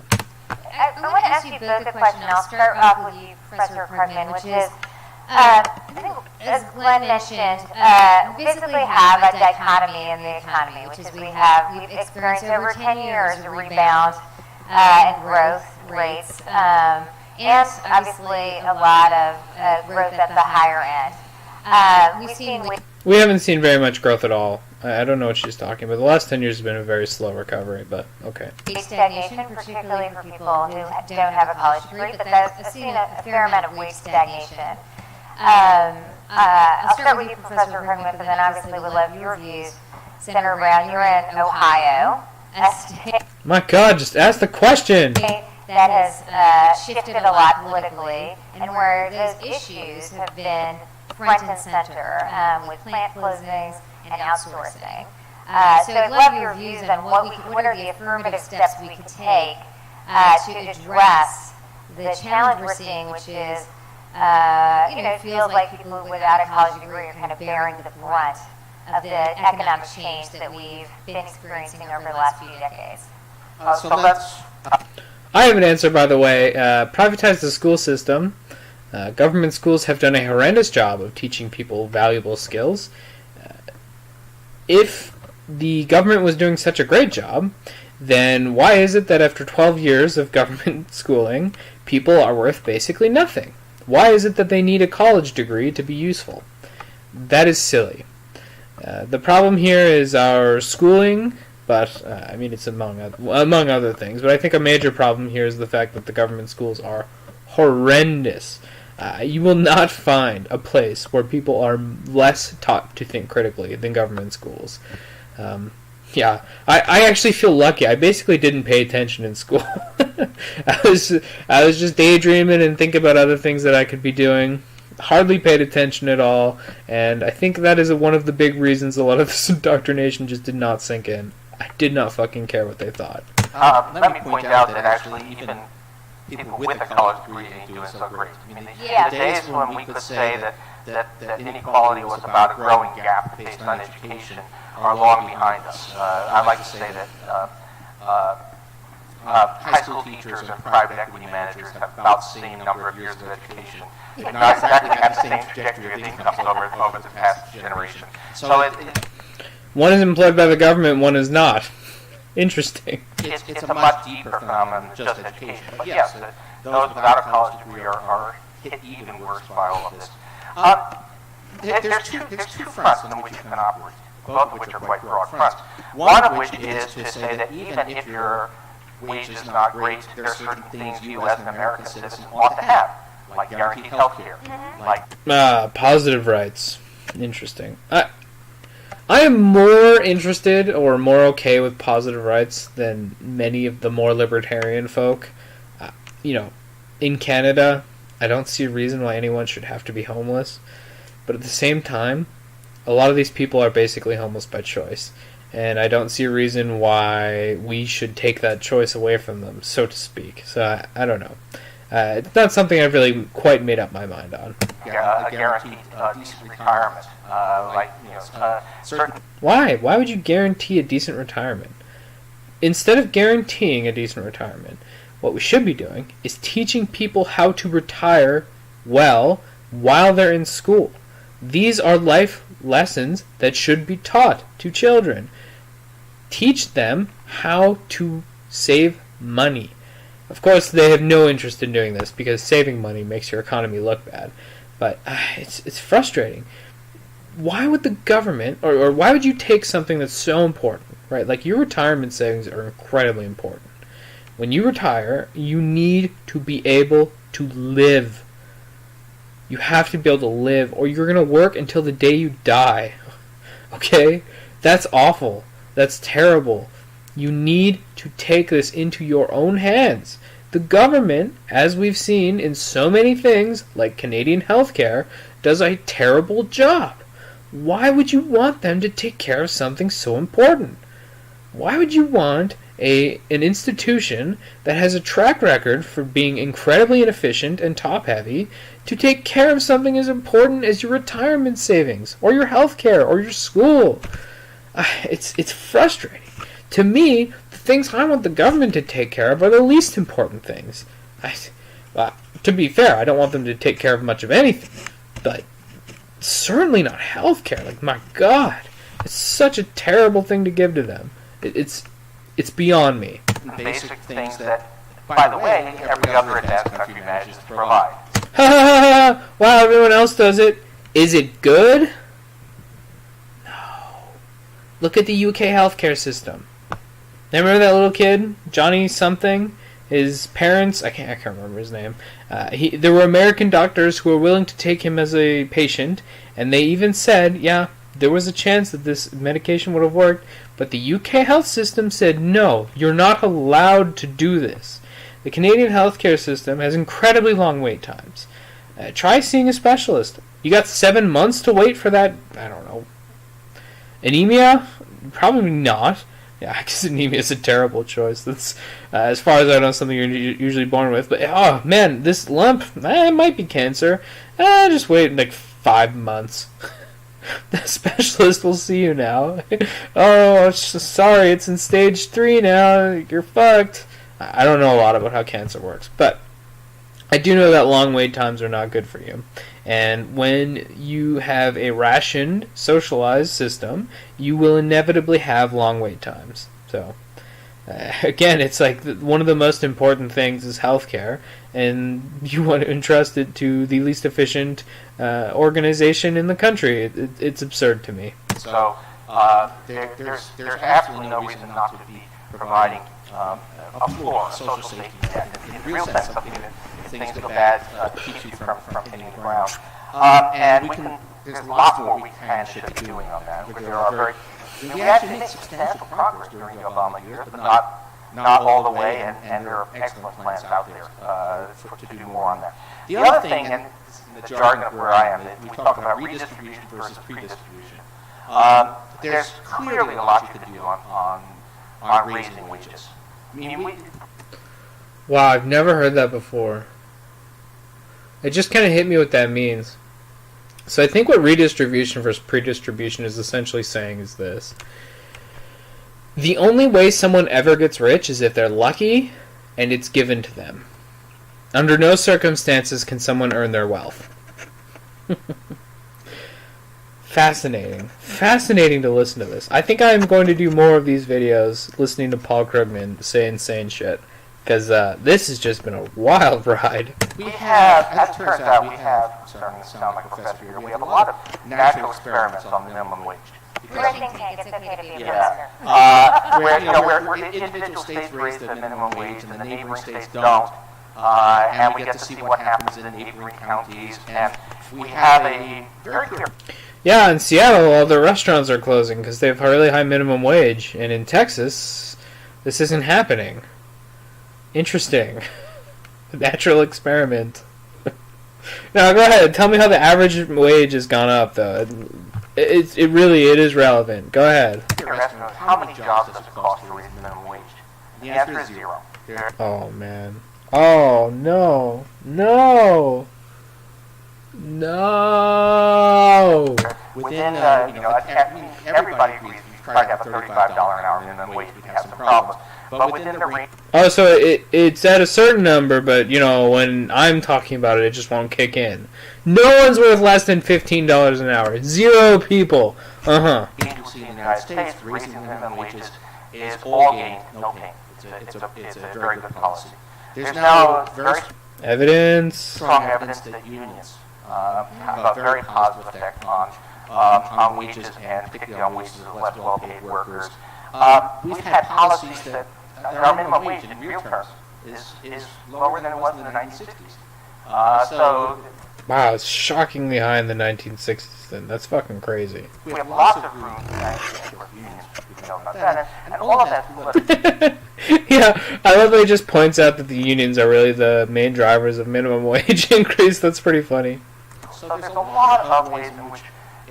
Speaker 2: I want to ask you both a question. I'll start off with you, Professor Krugman, which is, I think, as Glenn mentioned, we basically have a dichotomy in the economy, which is we've experienced over 10 years a rebound in growth rates, and obviously a lot of growth at the higher end. We've seen
Speaker 1: We haven't seen very much growth at all. I don't know what she's talking about. The last 10 years has been a very slow recovery, but okay.
Speaker 2: wage stagnation, particularly for people who don't have a college degree, but I've seen a fair amount of wage stagnation. I'll start with you, Professor Krugman, but then obviously we'd love your views. Senator Brown, you're in Ohio, a state
Speaker 1: My God, just ask the question.
Speaker 2: that has shifted a lot politically, and where those issues have been front and center with plant closings and outsourcing. So I'd love your views on what are the affirmative steps we could take to address the challenge we're seeing, which is, it feels like people without a college degree are kind of bearing the brunt of the economic change that we've been experiencing over the last few decades.
Speaker 4: So let's...
Speaker 1: I have an answer, by the way. Privatize the school system. Government schools have done a horrendous job of teaching people valuable skills. If the government was doing such a great job, then why is it that after 12 years of government schooling, people are worth basically nothing? Why is it that they need a college degree to be useful? That is silly. The problem here is our schooling, but it's among other things. But I think a major problem here is the fact that the government schools are horrendous. You will not find a place where people are less taught to think critically than government schools. I actually feel lucky. I basically didn't pay attention in school. I was just daydreaming and thinking about other things that I could be doing. Hardly paid attention at all, and I think that is one of the big reasons a lot of this indoctrination just did not sink in. I did not fucking care what they thought.
Speaker 4: Let me point out that actually even people with a college degree ain't doing so great. The days when we could say that inequality was about a growing gap based on education are long behind us. I like to say that high school teachers and private equity managers have about the same number of years of education, but not exactly have the same trajectory of incomes over the past generation. So
Speaker 1: one is employed by the government, one is not. Interesting.
Speaker 4: It's a much deeper phenomenon than just education. But yes, those without a college degree are hit even worse by all of this. There's two fronts on which you can operate, both of which are quite broad fronts. One of which is to say that even if your wage is not great, there are certain things you as an American citizen ought to have, like guaranteed health care.
Speaker 1: Positive rights. Interesting. I am more interested or more okay with positive rights than many of the more libertarian folk. In Canada, I don't see a reason why anyone should have to be homeless. But at the same time, a lot of these people are basically homeless by choice. And I don't see a reason why we should take that choice away from them, so to speak. So I don't know. It's not something I've really quite made up my mind on.
Speaker 4: A guaranteed decent retirement, certain.
Speaker 1: Why? Why would you guarantee a decent retirement? Instead of guaranteeing a decent retirement, what we should be doing is teaching people how to retire well while they're in school. These are life lessons that should be taught to children. Teach them how to save money. Of course, they have no interest in doing this because saving money makes your economy look bad. But it's frustrating. Why would the government, or why would you take something that's so important, right? Like your retirement savings are incredibly important. When you retire, you need to be able to live. You have to be able to live, or you're going to work until the day you die. Okay? That's awful. That's terrible. You need to take this into your own hands. The government, as we've seen in so many things, like Canadian healthcare, does a terrible job. Why would you want them to take care of something so important? Why would you want an institution that has a track record for being incredibly inefficient and top-heavy to take care of something as important as your retirement savings, or your healthcare, or your school? It's frustrating. To me, the things I want the government to take care of are the least important things. To be fair, I don't want them to take care of much of anything, but certainly not healthcare. Like, my God, it's such a terrible thing to give to them. It's beyond me.
Speaker 4: Basic things that, by the way, every other advanced country manages provide.
Speaker 1: Ha ha ha ha! Wow, everyone else does it. Is it good? No. Look at the UK healthcare system. Remember that little kid, Johnny something? His parents, I can't remember his name. There were American doctors who were willing to take him as a patient, and they even said, yeah, there was a chance that this medication would have worked, but the UK health system said, no, you're not allowed to do this. The Canadian healthcare system has incredibly long wait times. Try seeing a specialist. You got 7 months to wait for that, I don't know, anemia? Probably not. Yeah, I guess anemia is a terrible choice. That's, as far as I know, something you're usually born with. But, oh, man, this lump, it might be cancer. Just wait like 5 months. The specialist will see you now. Oh, sorry, it's in stage 3 now. You're fucked. I don't know a lot about how cancer works, but I do know that long wait times are not good for you. And when you have a rationed, socialized system, you will inevitably have long wait times. So, again, it's like one of the most important things is healthcare, and you want to entrust it to the least efficient organization in the country. It's absurd to me.
Speaker 4: So there's absolutely no reason not to be providing a floor, a social safety net, in the real sense, something that if things go bad keeps you from hitting the ground. And there's lots more we can and should be doing on that. We actually made substantial progress during the Obama years, but not all the way, and there are excellent plans out there to do more on that. The other thing, and in the jargon of where I am, that we talk about redistribution versus predistribution. There's clearly a lot you could do on raising wages. I mean,
Speaker 1: Wow, I've never heard that before. It just kind of hit me what that means. So I think what redistribution versus predistribution is essentially saying is this. The only way someone ever gets rich is if they're lucky and it's given to them. Under no circumstances can someone earn their wealth. Fascinating. Fascinating to listen to this. I think I'm going to do more of these videos listening to Paul Krugman say insane shit. Because this has just been a wild ride.
Speaker 4: We have, as it turns out, I'm starting to sound like a professor here, we have a lot of natural experiments on minimum wage.
Speaker 2: We're a think tank. It's okay to be a
Speaker 4: Yeah. Where individual states raise the minimum wage and the neighboring states don't. And we get to see what happens in neighboring counties. And we have a very clear...
Speaker 1: Yeah, in Seattle, all the restaurants are closing because they have a really high minimum wage. And in Texas, this isn't happening. Interesting. Natural experiment. Now, go ahead. Tell me how the average wage has gone up, though. It is relevant. Go ahead.
Speaker 4: How many jobs does it cost to raise minimum wage? The answer is 0.
Speaker 1: Oh, man. Oh, no. No. No.
Speaker 4: Within, everybody agrees we try to have a $35 an hour minimum wage. We have some problems. But within the range...
Speaker 1: Oh, so it's at a certain number, but, when I'm talking about it, it just won't kick in. No one's worth less than $15 an hour. 0 people. Uh-huh.
Speaker 4: Agency in the United States, raising the minimum wages is all gain, no pain. It's a very good policy. There's now very strong evidence that unions have a very positive effect on wages, and particularly on wages of less well-paid workers. We've had policies that our minimum wage in real terms is lower than it was in the 1960s.
Speaker 1: Wow, it's shockingly high in the 1960s then. That's fucking crazy.
Speaker 4: We have lots of room to manufacture unions. We can know about that. And all of that's political.
Speaker 1: Yeah, I love that he just points out that the unions are really the main drivers of minimum wage increase. That's pretty funny.
Speaker 4: So there's a lot of ways in which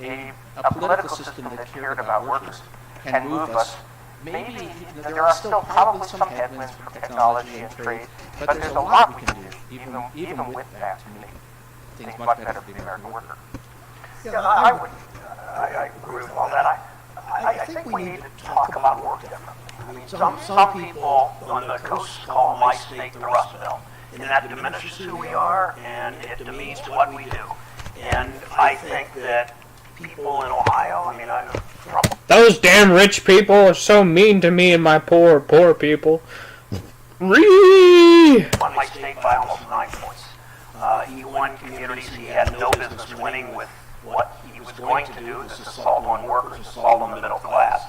Speaker 4: a political system that cared about workers can move us. Maybe there are still probably some headwinds for technology and trade, but there's a lot we can do, even with that, to make things much better for the American worker.
Speaker 3: Yeah, I agree with all that. I think we need to talk about work differently. I mean, some people on the coast call my state the Rust Belt, and that diminishes who we are, and it demeans what we do. And I think that people in Ohio,
Speaker 1: those damn rich people are so mean to me and my poor people.
Speaker 3: On my state by almost 9 points. He won communities he had no business winning with what he was going to do, this assault on workers, assault on the middle class,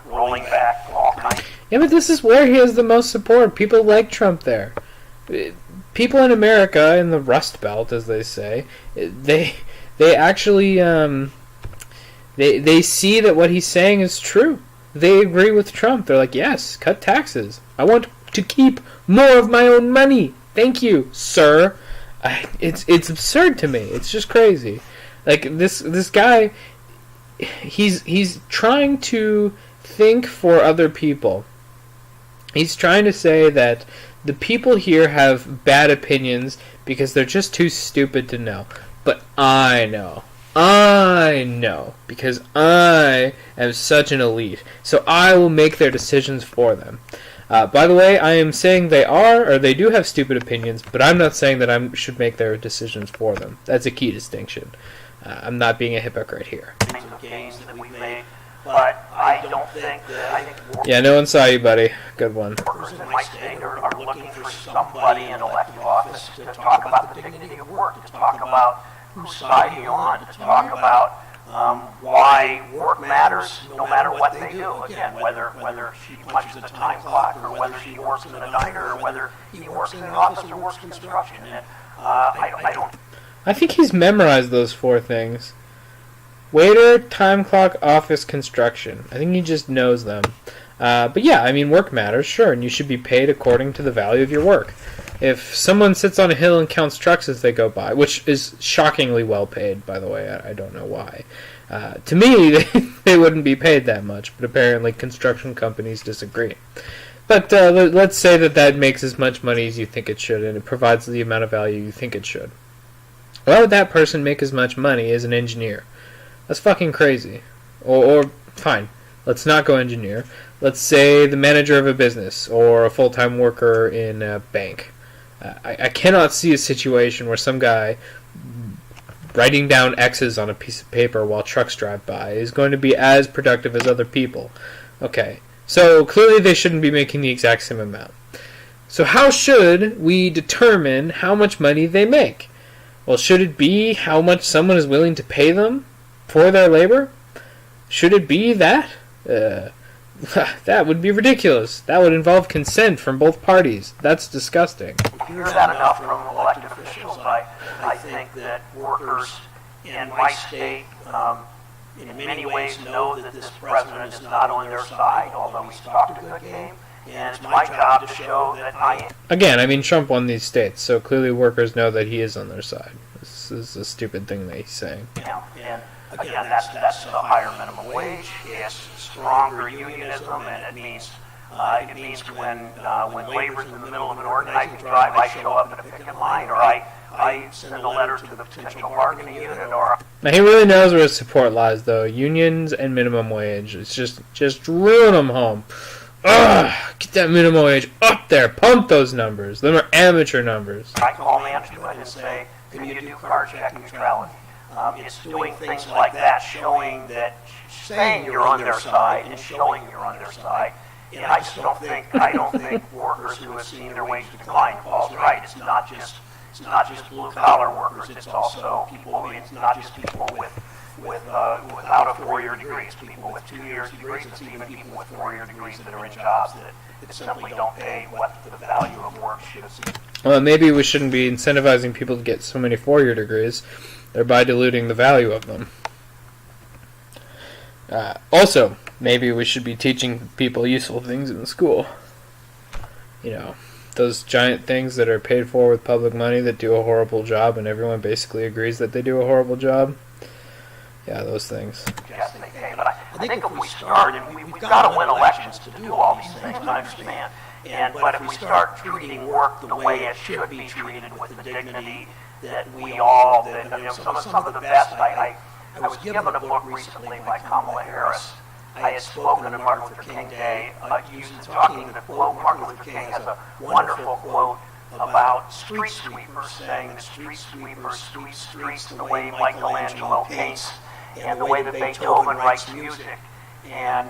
Speaker 3: rolling back all kinds.
Speaker 1: Yeah, but this is where he has the most support. People like Trump there. People in America, in the Rust Belt, as they say, they actually they see that what he's saying is true. They agree with Trump. They're like, yes, cut taxes. I want to keep more of my own money. Thank you, sir. It's absurd to me. It's just crazy. Like this guy, he's trying to think for other people. He's trying to say that the people here have bad opinions because they're just too stupid to know. But I know. Because I am such an elite. So I will make their decisions for them. By the way, I am saying they do have stupid opinions, but I'm not saying that I should make their decisions for them. That's a key distinction. I'm not being a hypocrite here.
Speaker 3: Gains that we made, but I don't think that, I think
Speaker 1: Yeah, no one saw you, buddy. Good one.
Speaker 3: workers in my state are looking for somebody in elected office to talk about the dignity of work, to talk about whose side you're on, to talk about why work matters no matter what they do. Again, whether she punches the time clock, or whether she works in a diner, or whether he works in the office or works construction. And I don't.
Speaker 1: I think he's memorized those 4 things. Waiter, time clock, office, construction. I think he just knows them. But yeah, I mean, work matters, sure, and you should be paid according to the value of your work. If someone sits on a hill and counts trucks as they go by, which is shockingly well paid, by the way, I don't know why. To me, they wouldn't be paid that much, but apparently construction companies disagree. But let's say that makes as much money as you think it should, and it provides the amount of value you think it should. Why would that person make as much money as an engineer? That's fucking crazy. Or fine, let's not go engineer. Let's say the manager of a business or a full-time worker in a bank. I cannot see a situation where some guy writing down X's on a piece of paper while trucks drive by is going to be as productive as other people. Okay, so clearly they shouldn't be making the exact same amount. So how should we determine how much money they make? Well, should it be how much someone is willing to pay them for their labor? Should it be that? That would be ridiculous. That would involve consent from both parties. That's disgusting.
Speaker 3: We hear that enough from elected officials. I think that workers in my state, in many ways, know that this president is not on their side, although he's talked a good game. And it's my job to show that I am.
Speaker 1: Again, I mean, Trump won these states, so clearly workers know that he is on their side. This is a stupid thing that he's saying.
Speaker 3: And again, that's the higher minimum wage. It's stronger unionism, and it means when labor's in the middle of an organizing drive, I show up in a picket line, or I send a letter to the potential bargaining unit, or.
Speaker 1: Now he really knows where his support lies, though. Unions and minimum wage. It's just ruin them home. Ugh, get that minimum wage up there. Pump those numbers. Them are amateur numbers.
Speaker 3: I call management and say, can you do car check neutrality? It's doing things like that, saying you're on their side and showing you're on their side. And I just don't think workers who have seen their wages decline. Paul's right. It's not just blue collar workers. It's also people. It's not just people without a 4-year degree. It's people with 2 years degrees. It's even people with 4-year degrees that are in jobs that simply don't pay what the value of work should seem.
Speaker 1: Well, maybe we shouldn't be incentivizing people to get so many 4-year degrees, thereby diluting the value of them. Also, maybe we should be teaching people useful things in school. You know, those giant things that are paid for with public money that do a horrible job and everyone basically agrees that they do a horrible job. Yeah, those things.
Speaker 3: Yes, they pay, but I think if we start, and we've got to win elections to do all these things, I understand. But if we start treating work the way it should be treated, with the dignity that we all, some of the best, I was given a book recently by Kamala Harris. I had spoken on Martin Luther King Day, talking the quote. Martin Luther King has a wonderful quote about street sweepers, saying the street sweepers sweep streets the way Michelangelo paints and the way that Beethoven writes music. And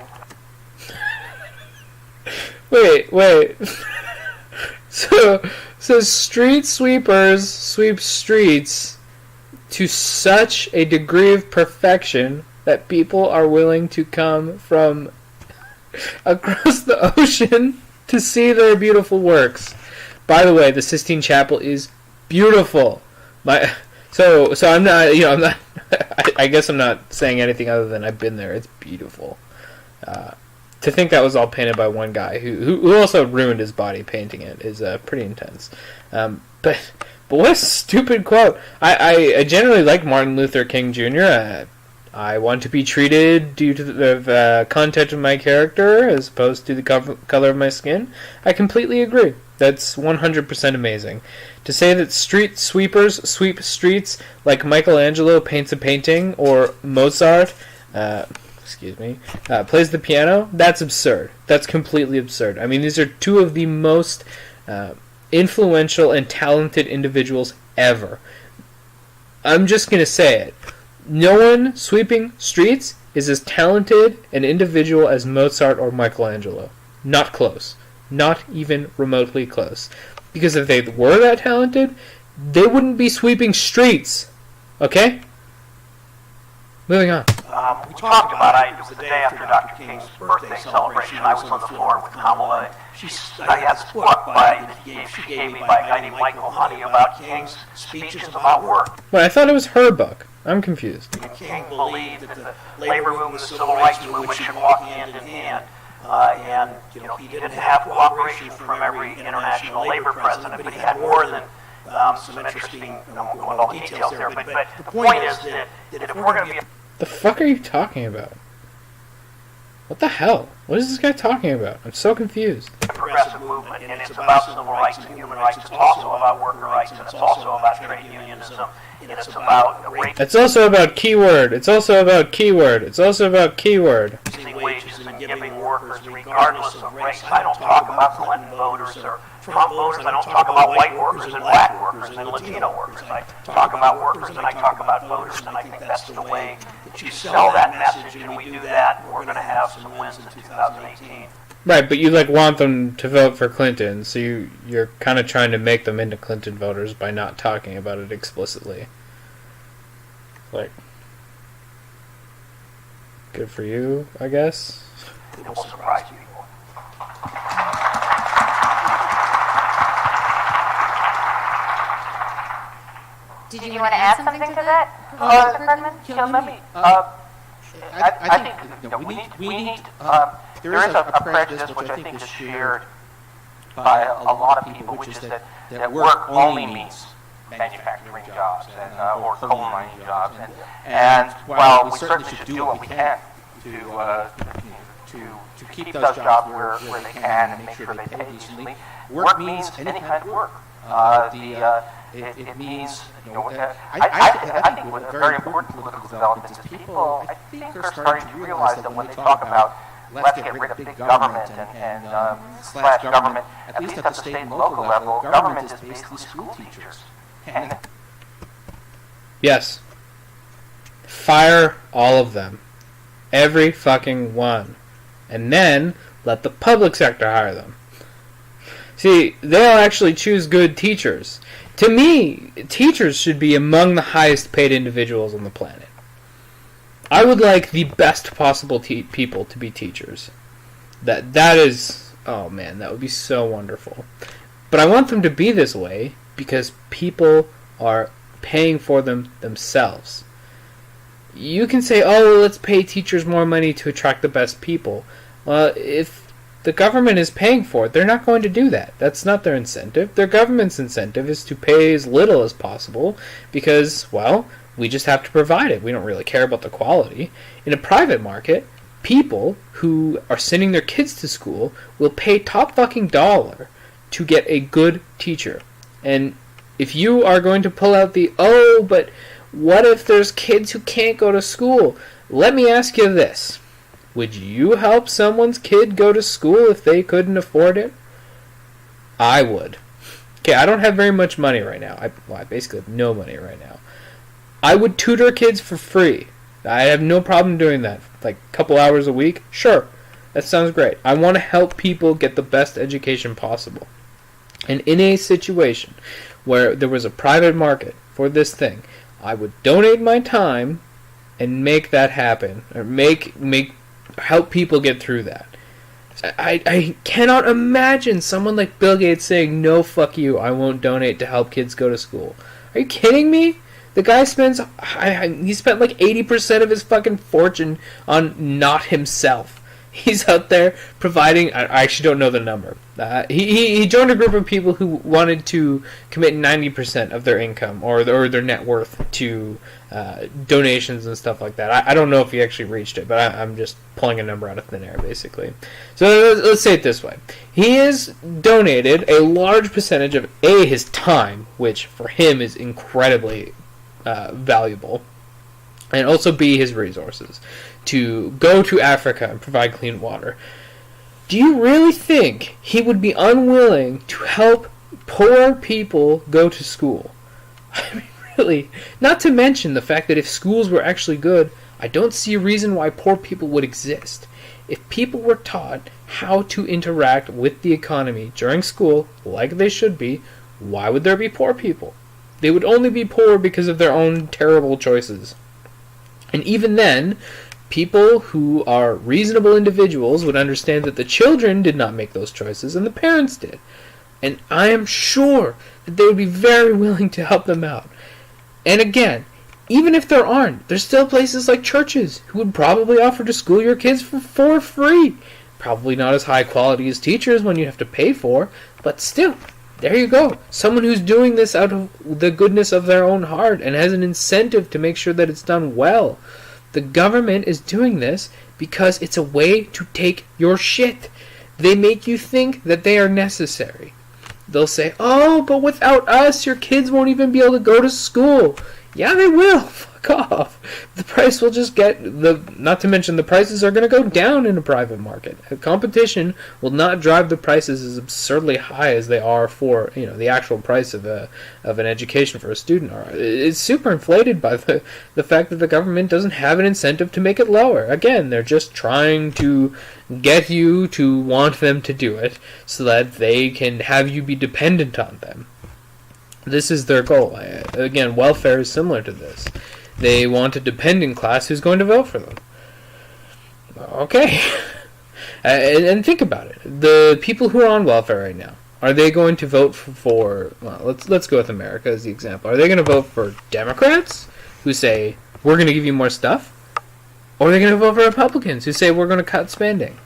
Speaker 1: wait. says street sweepers sweep streets to such a degree of perfection that people are willing to come from across the ocean to see their beautiful works. By the way, the Sistine Chapel is beautiful. So I'm not, I'm not. I guess I'm not saying anything other than I've been there. It's beautiful. To think that was all painted by one guy who also ruined his body painting it is pretty intense. But what a stupid quote. I generally like Martin Luther King Jr. I want to be treated due to the content of my character as opposed to the color of my skin. I completely agree. That's 100% amazing. To say that street sweepers sweep streets like Michelangelo paints a painting or Mozart plays the piano, that's absurd. That's completely absurd. I mean, these are two of the most influential and talented individuals ever. I'm just going to say it. No one sweeping streets is as talented an individual as Mozart or Michelangelo. Not close. Not even remotely close. Because if they were that talented, they wouldn't be sweeping streets. Okay? Moving on.
Speaker 3: We talked about it. It was the day after Dr. King's birthday celebration. I was on the floor with Kamala. I had this book she gave me by a guy named Michael Honey about King's speeches about work.
Speaker 1: Well, I thought it was her book. I'm confused.
Speaker 3: King believed that the labor movement and the civil rights movement should walk hand in hand. And he didn't have cooperation from every international labor president, but he had more than some interesting, I won't go into all the details there, but the point is that if we're going to be...
Speaker 1: The fuck are you talking about? What the hell? What is this guy talking about? I'm so confused.
Speaker 3: Progressive movement, and it's about civil rights and human rights. It's also about worker rights, and it's also about trade unionism, and it's about race.
Speaker 1: It's also about keyword. It's also about keyword. It's also about keyword.
Speaker 3: Raising wages and giving workers regardless of race. I don't talk about Clinton voters or Trump voters. I don't talk about white workers and black workers and Latino workers. I talk about workers and I talk about voters, and I think that's the way that you sell that message, and we do that, we're going to have some wins in 2018.
Speaker 1: Right, but you want them to vote for Clinton, so you're kind of trying to make them into Clinton voters by not talking about it explicitly. Good for you, I guess.
Speaker 3: It will surprise people.
Speaker 2: Did you want to add something to that, Mr. Bergman?
Speaker 4: Let me. I think we need. There is a prejudice which I think is shared by a lot of people, which is that work only means manufacturing jobs or coal mining jobs, and while we certainly should do what we can to keep those jobs where they can and make sure they pay decently, work means any kind of work. It means, I think what's very important political development is people, I think, are starting to realize that when they talk about let's get rid of big government and slash government, at least at the state and local level, government is basically school teachers. And
Speaker 1: Yes. Fire all of them. Every fucking one. And then let the public sector hire them. See, they'll actually choose good teachers. To me, teachers should be among the highest paid individuals on the planet. I would like the best possible people to be teachers. That is, oh man, that would be so wonderful. But I want them to be this way because people are paying for them themselves. You can say, oh, well, let's pay teachers more money to attract the best people. Well, if the government is paying for it, they're not going to do that. That's not their incentive. Their government's incentive is to pay as little as possible because, well, we just have to provide it. We don't really care about the quality. In a private market, people who are sending their kids to school will pay top fucking dollar to get a good teacher. And if you are going to pull out the, oh, but what if there's kids who can't go to school? Let me ask you this. Would you help someone's kid go to school if they couldn't afford it? I would. Okay, I don't have very much money right now. I basically have no money right now. I would tutor kids for free. I have no problem doing that. Like a couple hours a week? Sure. That sounds great. I want to help people get the best education possible. And in a situation where there was a private market for this thing, I would donate my time and make that happen, or help people get through that. I cannot imagine someone like Bill Gates saying, no, fuck you, I won't donate to help kids go to school. Are you kidding me? The guy he spent like 80% of his fucking fortune on not himself. He's out there providing, I actually don't know the number. He joined a group of people who wanted to commit 90% of their income or their net worth to donations and stuff like that. I don't know if he actually reached it, but I'm just pulling a number out of thin air, basically. So let's say it this way. He has donated a large percentage of his time, which for him is incredibly valuable, and also his resources, to go to Africa and provide clean water. Do you really think he would be unwilling to help poor people go to school? I mean, really. Not to mention the fact that if schools were actually good, I don't see a reason why poor people would exist. If people were taught how to interact with the economy during school, like they should be, why would there be poor people? They would only be poor because of their own terrible choices. And even then, people who are reasonable individuals would understand that the children did not make those choices and the parents did. And I am sure that they would be very willing to help them out. And again, even if there aren't, there's still places like churches who would probably offer to school your kids for free. Probably not as high quality as teachers when you have to pay for, but still, there you go. Someone who's doing this out of the goodness of their own heart and has an incentive to make sure that it's done well. The government is doing this because it's a way to take your shit. They make you think that they are necessary. They'll say, oh, but without us, your kids won't even be able to go to school. Yeah, they will. Fuck off. The price will just not to mention the prices are going to go down in a private market. A competition will not drive the prices as absurdly high as they are for, the actual price of an education for a student. It's super inflated by the fact that the government doesn't have an incentive to make it lower. Again, they're just trying to get you to want them to do it so that they can have you be dependent on them. This is their goal. Again, welfare is similar to this. They want a dependent class who's going to vote for them. Okay. And think about it. The people who are on welfare right now, are they going to vote for let's go with America as the example. Are they going to vote for Democrats who say, we're going to give you more stuff? Or are they going to vote for Republicans who say, we're going to cut spending?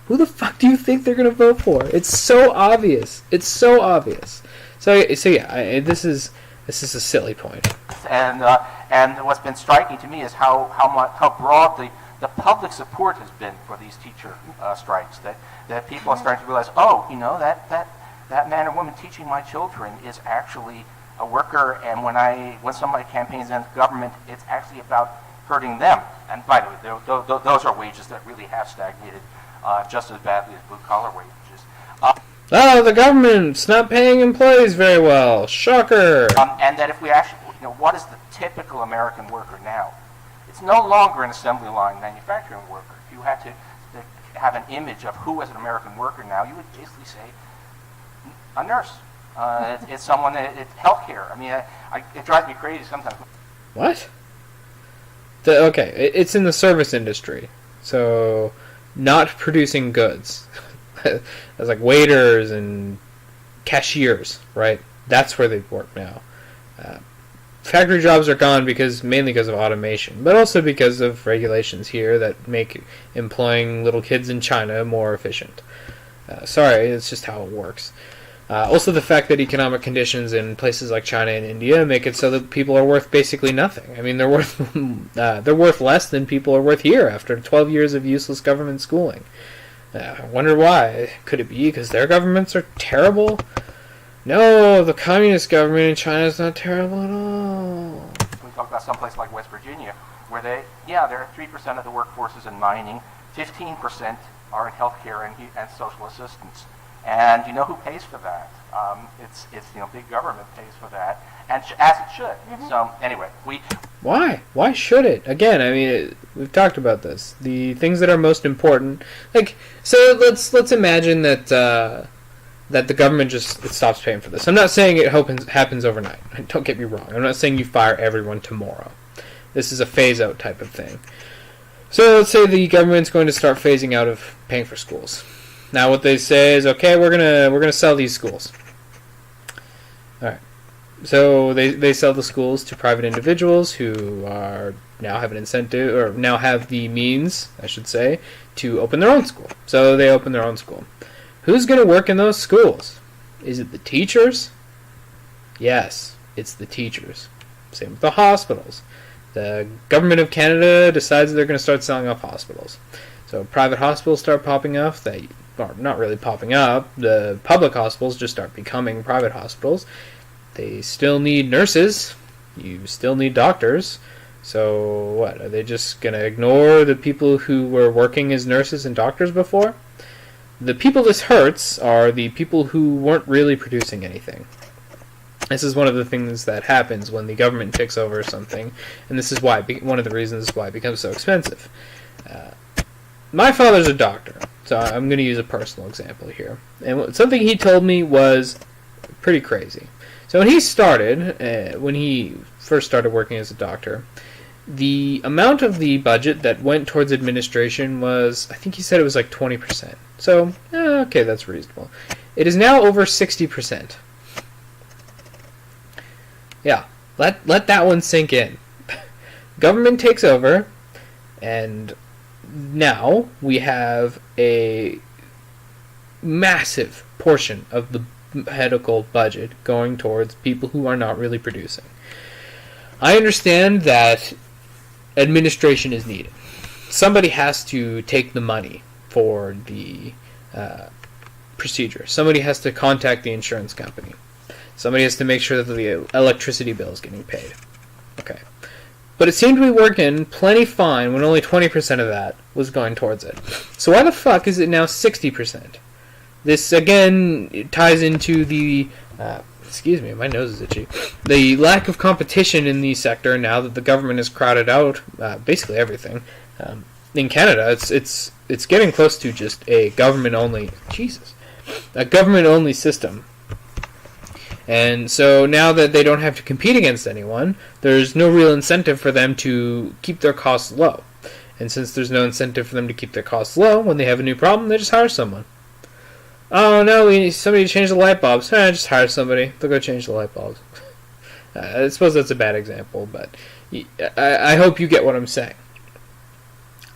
Speaker 1: Who the fuck do you think they're going to vote for? It's so obvious. It's so obvious. So yeah, this is a silly point.
Speaker 4: And what's been striking to me is how broad the public support has been for these teacher strikes. That people are starting to realize, that man or woman teaching my children is actually a worker, and when somebody campaigns against government, it's actually about hurting them. And by the way, those are wages that really have stagnated just as badly as blue-collar wages.
Speaker 1: The government's not paying employees very well. Shocker.
Speaker 4: And that if we actually, what is the typical American worker now? It's no longer an assembly line manufacturing worker. If you had to have an image of who is an American worker now, you would basically say a nurse. It's someone, it's healthcare. I mean, it drives me crazy sometimes.
Speaker 1: What? Okay, it's in the service industry, so not producing goods. As like waiters and cashiers, right? That's where they work now. Factory jobs are gone mainly because of automation, but also because of regulations here that make employing little kids in China more efficient. Sorry, it's just how it works. Also the fact that economic conditions in places like China and India make it so that people are worth basically nothing. I mean, they're worth less than people are worth here after 12 years of useless government schooling. I wonder why. Could it be because their governments are terrible? No, the communist government in China is not terrible at all.
Speaker 4: We talk about some place like West Virginia, where there are 3% of the workforce is in mining, 15% are in healthcare and social assistance. And you know who pays for that? It's big government pays for that, and as it should. Mm-hmm. So anyway,
Speaker 1: Why? Why should it? Again, I mean, we've talked about this. The things that are most important, so let's imagine that that the government just it stops paying for this. I'm not saying it happens overnight. Don't get me wrong. I'm not saying you fire everyone tomorrow. This is a phase-out type of thing. So let's say the government's going to start phasing out of paying for schools. Now what they say is, okay, we're gonna sell these schools. All right. So they sell the schools to private individuals who are now have an incentive, or now have the means, I should say, to open their own school. So they open their own school. Who's going to work in those schools? Is it the teachers? Yes, it's the teachers. Same with the hospitals. The government of Canada decides they're going to start selling off hospitals. So private hospitals start popping up. They are not really popping up. The public hospitals just start becoming private hospitals. They still need nurses. You still need doctors. So what? Are they just going to ignore the people who were working as nurses and doctors before? The people this hurts are the people who weren't really producing anything. This is one of the things that happens when the government takes over something, and this is why one of the reasons why it becomes so expensive. My father's a doctor, so I'm going to use a personal example here. And something he told me was pretty crazy. So when he first started working as a doctor, the amount of the budget that went towards administration was, I think he said it was like 20%. So, okay, that's reasonable. It is now over 60%. Yeah, let that one sink in. Government takes over, and now we have a massive portion of the medical budget going towards people who are not really producing. I understand that administration is needed. Somebody has to take the money for the procedure. Somebody has to contact the insurance company. Somebody has to make sure that the electricity bill is getting paid. Okay. But it seemed to be working plenty fine when only 20% of that was going towards it. So why the fuck is it now 60%? This, again, ties into the... excuse me, my nose is itchy. The lack of competition in the sector now that the government has crowded out basically everything. In Canada, it's getting close to just a government-only... Jesus. A government-only system. And so now that they don't have to compete against anyone, there's no real incentive for them to keep their costs low. And since there's no incentive for them to keep their costs low, when they have a new problem, they just hire someone. Oh no, we need somebody to change the light bulbs. Just hire somebody. They'll go change the light bulbs. I suppose that's a bad example, but I hope you get what I'm saying.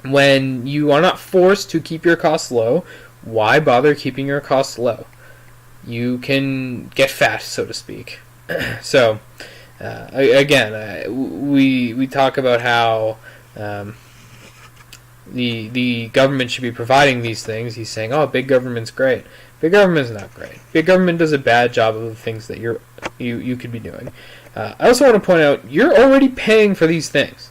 Speaker 1: When you are not forced to keep your costs low, why bother keeping your costs low? You can get fat, so to speak. So, again, we talk about how the government should be providing these things. He's saying, "Oh, big government's great." Big government's not great. Big government does a bad job of the things that you could be doing. I also want to point out you're already paying for these things.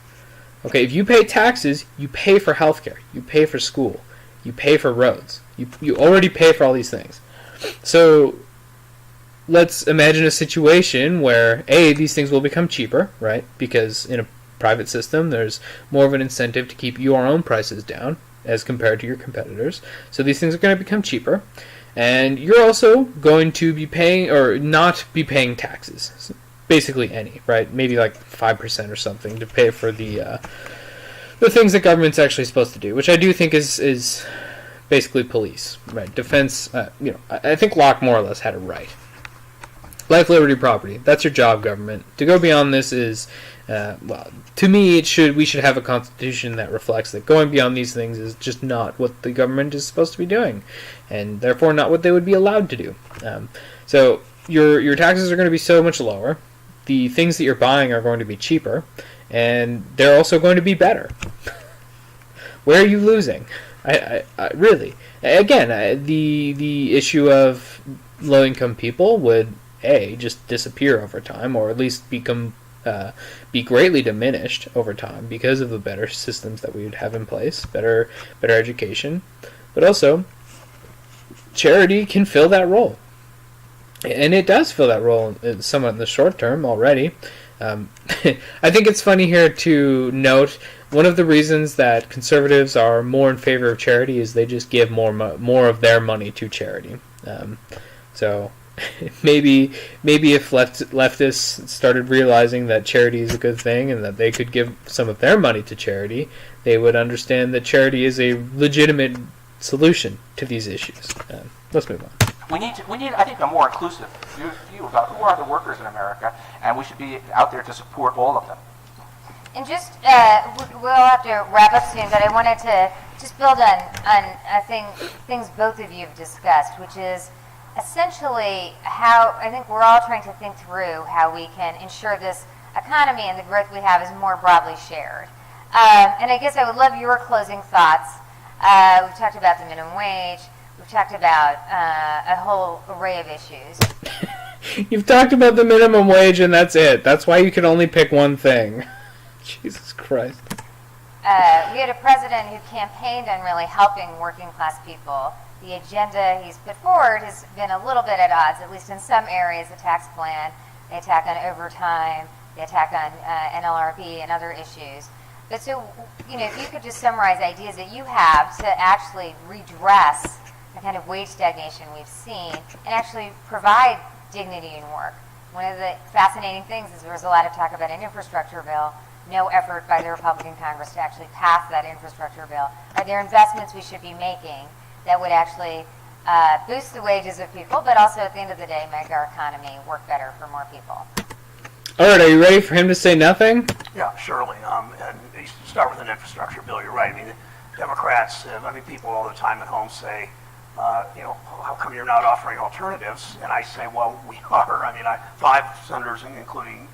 Speaker 1: Okay, if you pay taxes, you pay for healthcare, you pay for school, you pay for roads. You already pay for all these things. So let's imagine a situation where these things will become cheaper, right? Because in a private system, there's more of an incentive to keep your own prices down as compared to your competitors. So these things are going to become cheaper. And you're also going to be paying, or not be paying taxes. Basically any, right? Maybe like 5% or something to pay for the things that government's actually supposed to do, which I do think is basically police, right? Defense, I think Locke more or less had it right. Life, liberty, property. That's your job, government. To go beyond this is, to me, we should have a constitution that reflects that going beyond these things is just not what the government is supposed to be doing, and therefore not what they would be allowed to do. So your taxes are going to be so much lower. The things that you're buying are going to be cheaper, and they're also going to be better. Where are you losing? I really, again, the issue of low-income people would just disappear over time, or at least be greatly diminished over time because of the better systems that we would have in place, better education, but also charity can fill that role, and it does fill that role somewhat in the short term already. I think it's funny here to note one of the reasons that conservatives are more in favor of charity is they just give more of their money to charity. So maybe if leftists started realizing that charity is a good thing and that they could give some of their money to charity, they would understand that charity is a legitimate solution to these issues. Let's move on.
Speaker 4: We need, I think, a more inclusive view about who are the workers in America, and we should be out there to support all of them.
Speaker 2: And just, we'll have to wrap up soon, but I wanted to just build on things both of you have discussed, which is essentially how I think we're all trying to think through how we can ensure this economy and the growth we have is more broadly shared. And I guess I would love your closing thoughts. We've talked about the minimum wage. We've talked about a whole array of issues.
Speaker 1: You've talked about the minimum wage, and that's it. That's why you can only pick one thing. Jesus Christ.
Speaker 2: We had a president who campaigned on really helping working class people. The agenda he's put forward has been a little bit at odds, at least in some areas, the tax plan, the attack on overtime, the attack on NLRB and other issues. But so, if you could just summarize ideas that you have to actually redress the kind of wage stagnation we've seen and actually provide dignity in work. One of the fascinating things is there was a lot of talk about an infrastructure bill, no effort by the Republican Congress to actually pass that infrastructure bill. Are there investments we should be making that would actually boost the wages of people, but also at the end of the day make our economy work better for more people?
Speaker 1: All right, are you ready for him to say nothing?
Speaker 3: Yeah, surely. And you start with an infrastructure bill. You're right. I mean, the Democrats, people all the time at home say, how come you're not offering alternatives? And I say, well, we are. I mean, 5 senators, including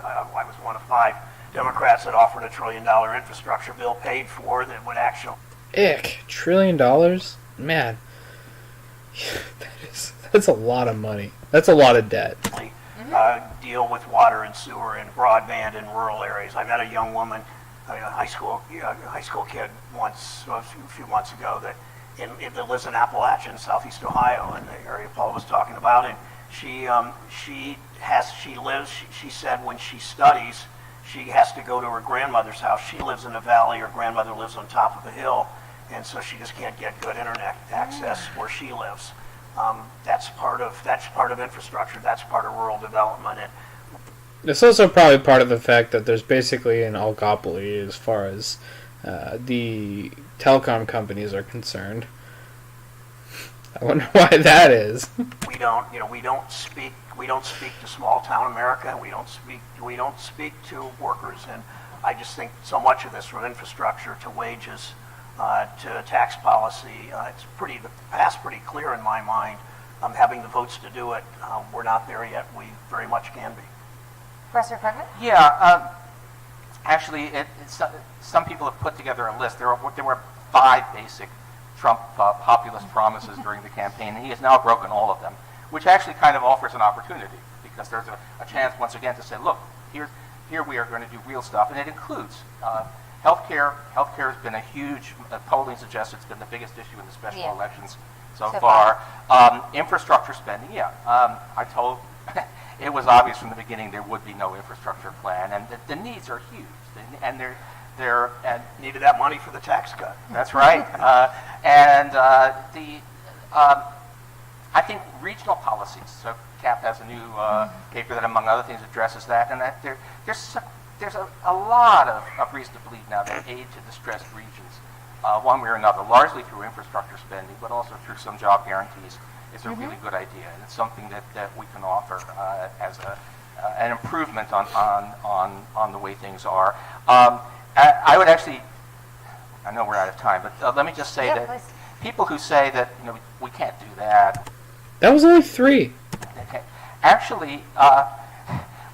Speaker 3: I was one of 5 Democrats that offered a $1 trillion infrastructure bill paid for that would actually.
Speaker 1: $1 trillion? Man, that's a lot of money. That's a lot of debt.
Speaker 3: Deal with water and sewer and broadband in rural areas. I met a young woman, a high school kid once, a few months ago, that lives in Appalachia, southeast Ohio, in the area Paul was talking about, and she said when she studies, she has to go to her grandmother's house. She lives in a valley. Her grandmother lives on top of a hill, and so she just can't get good internet access where she lives. That's part of infrastructure. That's part of rural development. And
Speaker 1: it's also probably part of the fact that there's basically an oligopoly as far as the telecom companies are concerned. I wonder why that is.
Speaker 3: We don't speak to small town America. We don't speak to workers, and I just think so much of this, from infrastructure to wages to tax policy, the path's pretty clear in my mind. Having the votes to do it, we're not there yet. We very much can be.
Speaker 2: Professor Krugman?
Speaker 4: Yeah, actually, some people have put together a list. There were 5 basic Trump populist promises during the campaign, and he has now broken all of them, which actually kind of offers an opportunity, because there's a chance once again to say, look, here we are going to do real stuff, and it includes healthcare. Healthcare has been a huge, polling suggests it's been the biggest issue in the special elections so far. Infrastructure spending, I told, it was obvious from the beginning there would be no infrastructure plan, and the needs are huge, and they're
Speaker 3: needed that money for the tax cut.
Speaker 4: That's right. I think regional policies. So CAP has a new paper that, among other things, addresses that, and that there's a lot of reason to believe now that aid to distressed regions, one way or another, largely through infrastructure spending, but also through some job guarantees, is a really good idea, and it's something that we can offer as an improvement on the way things are. I would actually, I know we're out of time, but let me just say that people who say that we can't do that.
Speaker 1: That was only 3.
Speaker 4: Okay. Actually,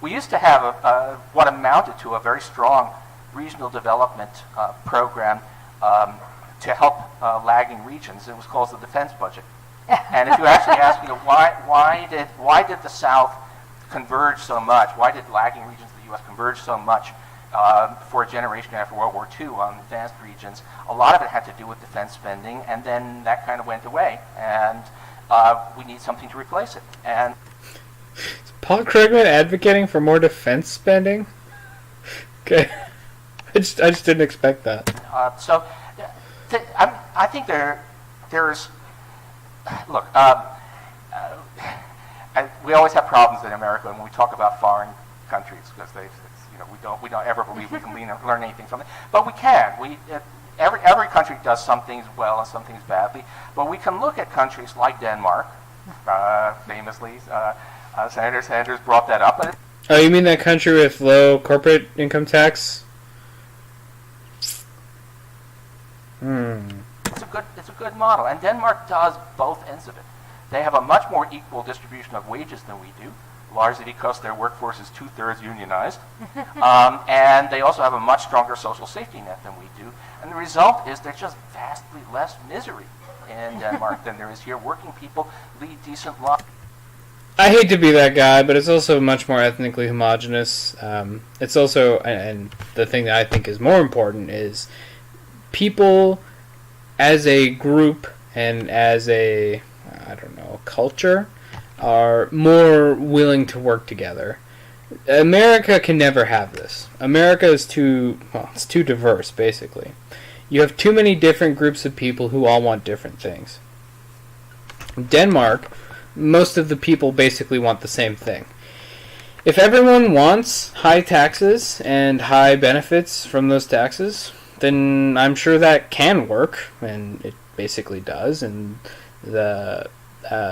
Speaker 4: we used to have what amounted to a very strong regional development program to help lagging regions. It was called the defense budget. And if you actually ask, why did the South converge so much? Why did lagging regions of the U.S. converge so much for a generation after World War II on advanced regions? A lot of it had to do with defense spending, and then that kind of went away, and we need something to replace it. And
Speaker 1: is Paul Krugman advocating for more defense spending? Okay, I just didn't expect that.
Speaker 4: I think there's look. we always have problems in America when we talk about foreign countries because we don't ever believe we can learn anything from it, but we can. Every country does some things well and some things badly, but we can look at countries like Denmark, famously. Senator Sanders brought that up.
Speaker 1: Oh, you mean that country with low corporate income tax?
Speaker 4: It's a good model, and Denmark does both ends of it. They have a much more equal distribution of wages than we do, largely because their workforce is 2/3 unionized, and they also have a much stronger social safety net than we do. And the result is there's just vastly less misery in Denmark than there is here. Working people lead decent lives.
Speaker 1: I hate to be that guy, but it's also much more ethnically homogenous. It's also, and the thing that I think is more important is people as a group and as a, culture are more willing to work together. America can never have this. America is it's too diverse, basically. You have too many different groups of people who all want different things. Denmark, most of the people basically want the same thing. If everyone wants high taxes and high benefits from those taxes, then I'm sure that can work, and it basically does in the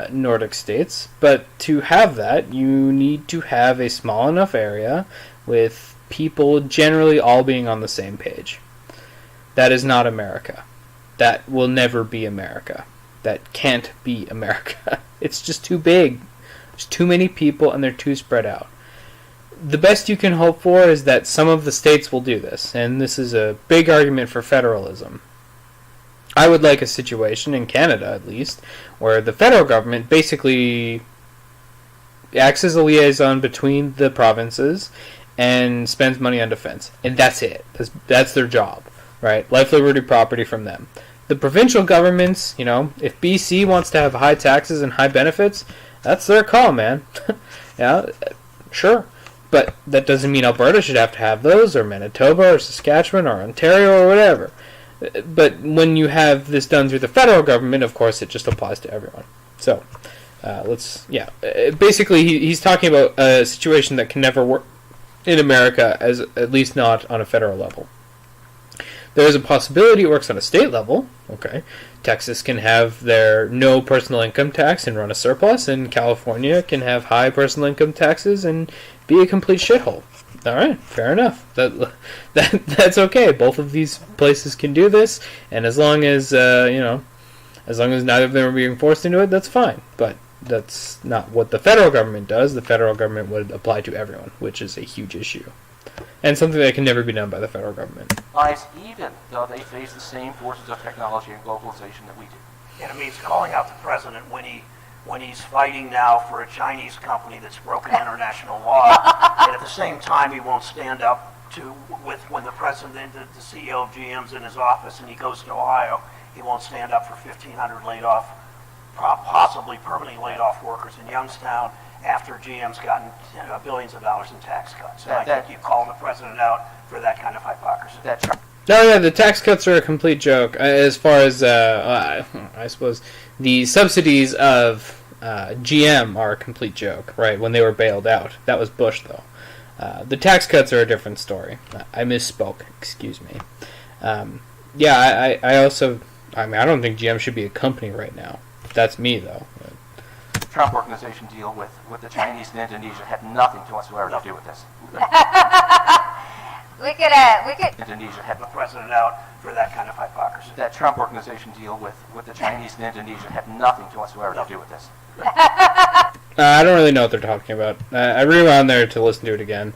Speaker 1: Nordic states. But to have that, you need to have a small enough area with people generally all being on the same page. That is not America. That will never be America. That can't be America. It's just too big. There's too many people and they're too spread out. The best you can hope for is that some of the states will do this, and this is a big argument for federalism. I would like a situation, in Canada at least, where the federal government basically acts as a liaison between the provinces and spends money on defense. And that's it. That's their job, right? Life, liberty, property from them. The provincial governments, if BC wants to have high taxes and high benefits, that's their call, man. Yeah, sure. But that doesn't mean Alberta should have to have those, or Manitoba, or Saskatchewan, or Ontario, or whatever. But when you have this done through the federal government, of course, it just applies to everyone. So, basically, he's talking about a situation that can never work in America, at least not on a federal level. There is a possibility it works on a state level. Okay, Texas can have their no personal income tax and run a surplus, and California can have high personal income taxes and be a complete shithole. All right, fair enough. That's okay. Both of these places can do this, and as long as as long as neither of them are being forced into it, that's fine. But that's not what the federal government does. The federal government would apply to everyone, which is a huge issue, and something that can never be done by the federal government.
Speaker 4: Even though they face the same forces of technology and globalization that we do.
Speaker 3: And it means calling out the president when he's fighting now for a Chinese company that's broken international law, and at the same time he won't stand up when the president, the CEO of GM's in his office and he goes to Ohio, he won't stand up for 1,500 laid off, possibly permanently laid off workers in Youngstown after GM's gotten billions of dollars in tax cuts. And I think you call the president out for that kind of hypocrisy.
Speaker 1: No, yeah, the tax cuts are a complete joke. As far as, I suppose, the subsidies of GM are a complete joke, right, when they were bailed out. That was Bush, though. The tax cuts are a different story. I misspoke, excuse me. I also, I don't think GM should be a company right now. That's me, though.
Speaker 4: Trump Organization deal with the Chinese and Indonesia had nothing whatsoever to do with this.
Speaker 2: We could.
Speaker 4: Indonesia had
Speaker 3: the president out for that kind of hypocrisy.
Speaker 4: That Trump Organization deal with the Chinese and Indonesia had nothing whatsoever to do with this.
Speaker 1: I don't really know what they're talking about. I rewound there to listen to it again.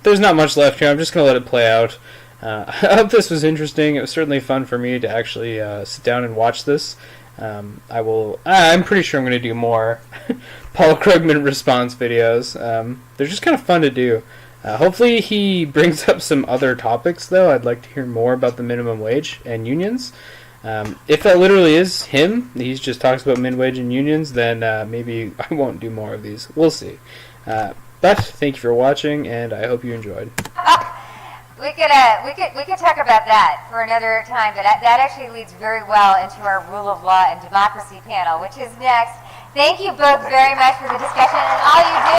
Speaker 1: There's not much left here. I'm just going to let it play out. I hope this was interesting. It was certainly fun for me to actually sit down and watch this. I'm pretty sure I'm going to do more Paul Krugman response videos. They're just kind of fun to do. Hopefully he brings up some other topics, though. I'd like to hear more about the minimum wage and unions. If that literally is him, he just talks about minimum wage and unions, then maybe I won't do more of these. We'll see. But thank you for watching, and I hope you enjoyed.
Speaker 2: We we could talk about that for another time, but that actually leads very well into our rule of law and democracy panel, which is next. Thank you both very much for the discussion and all you do.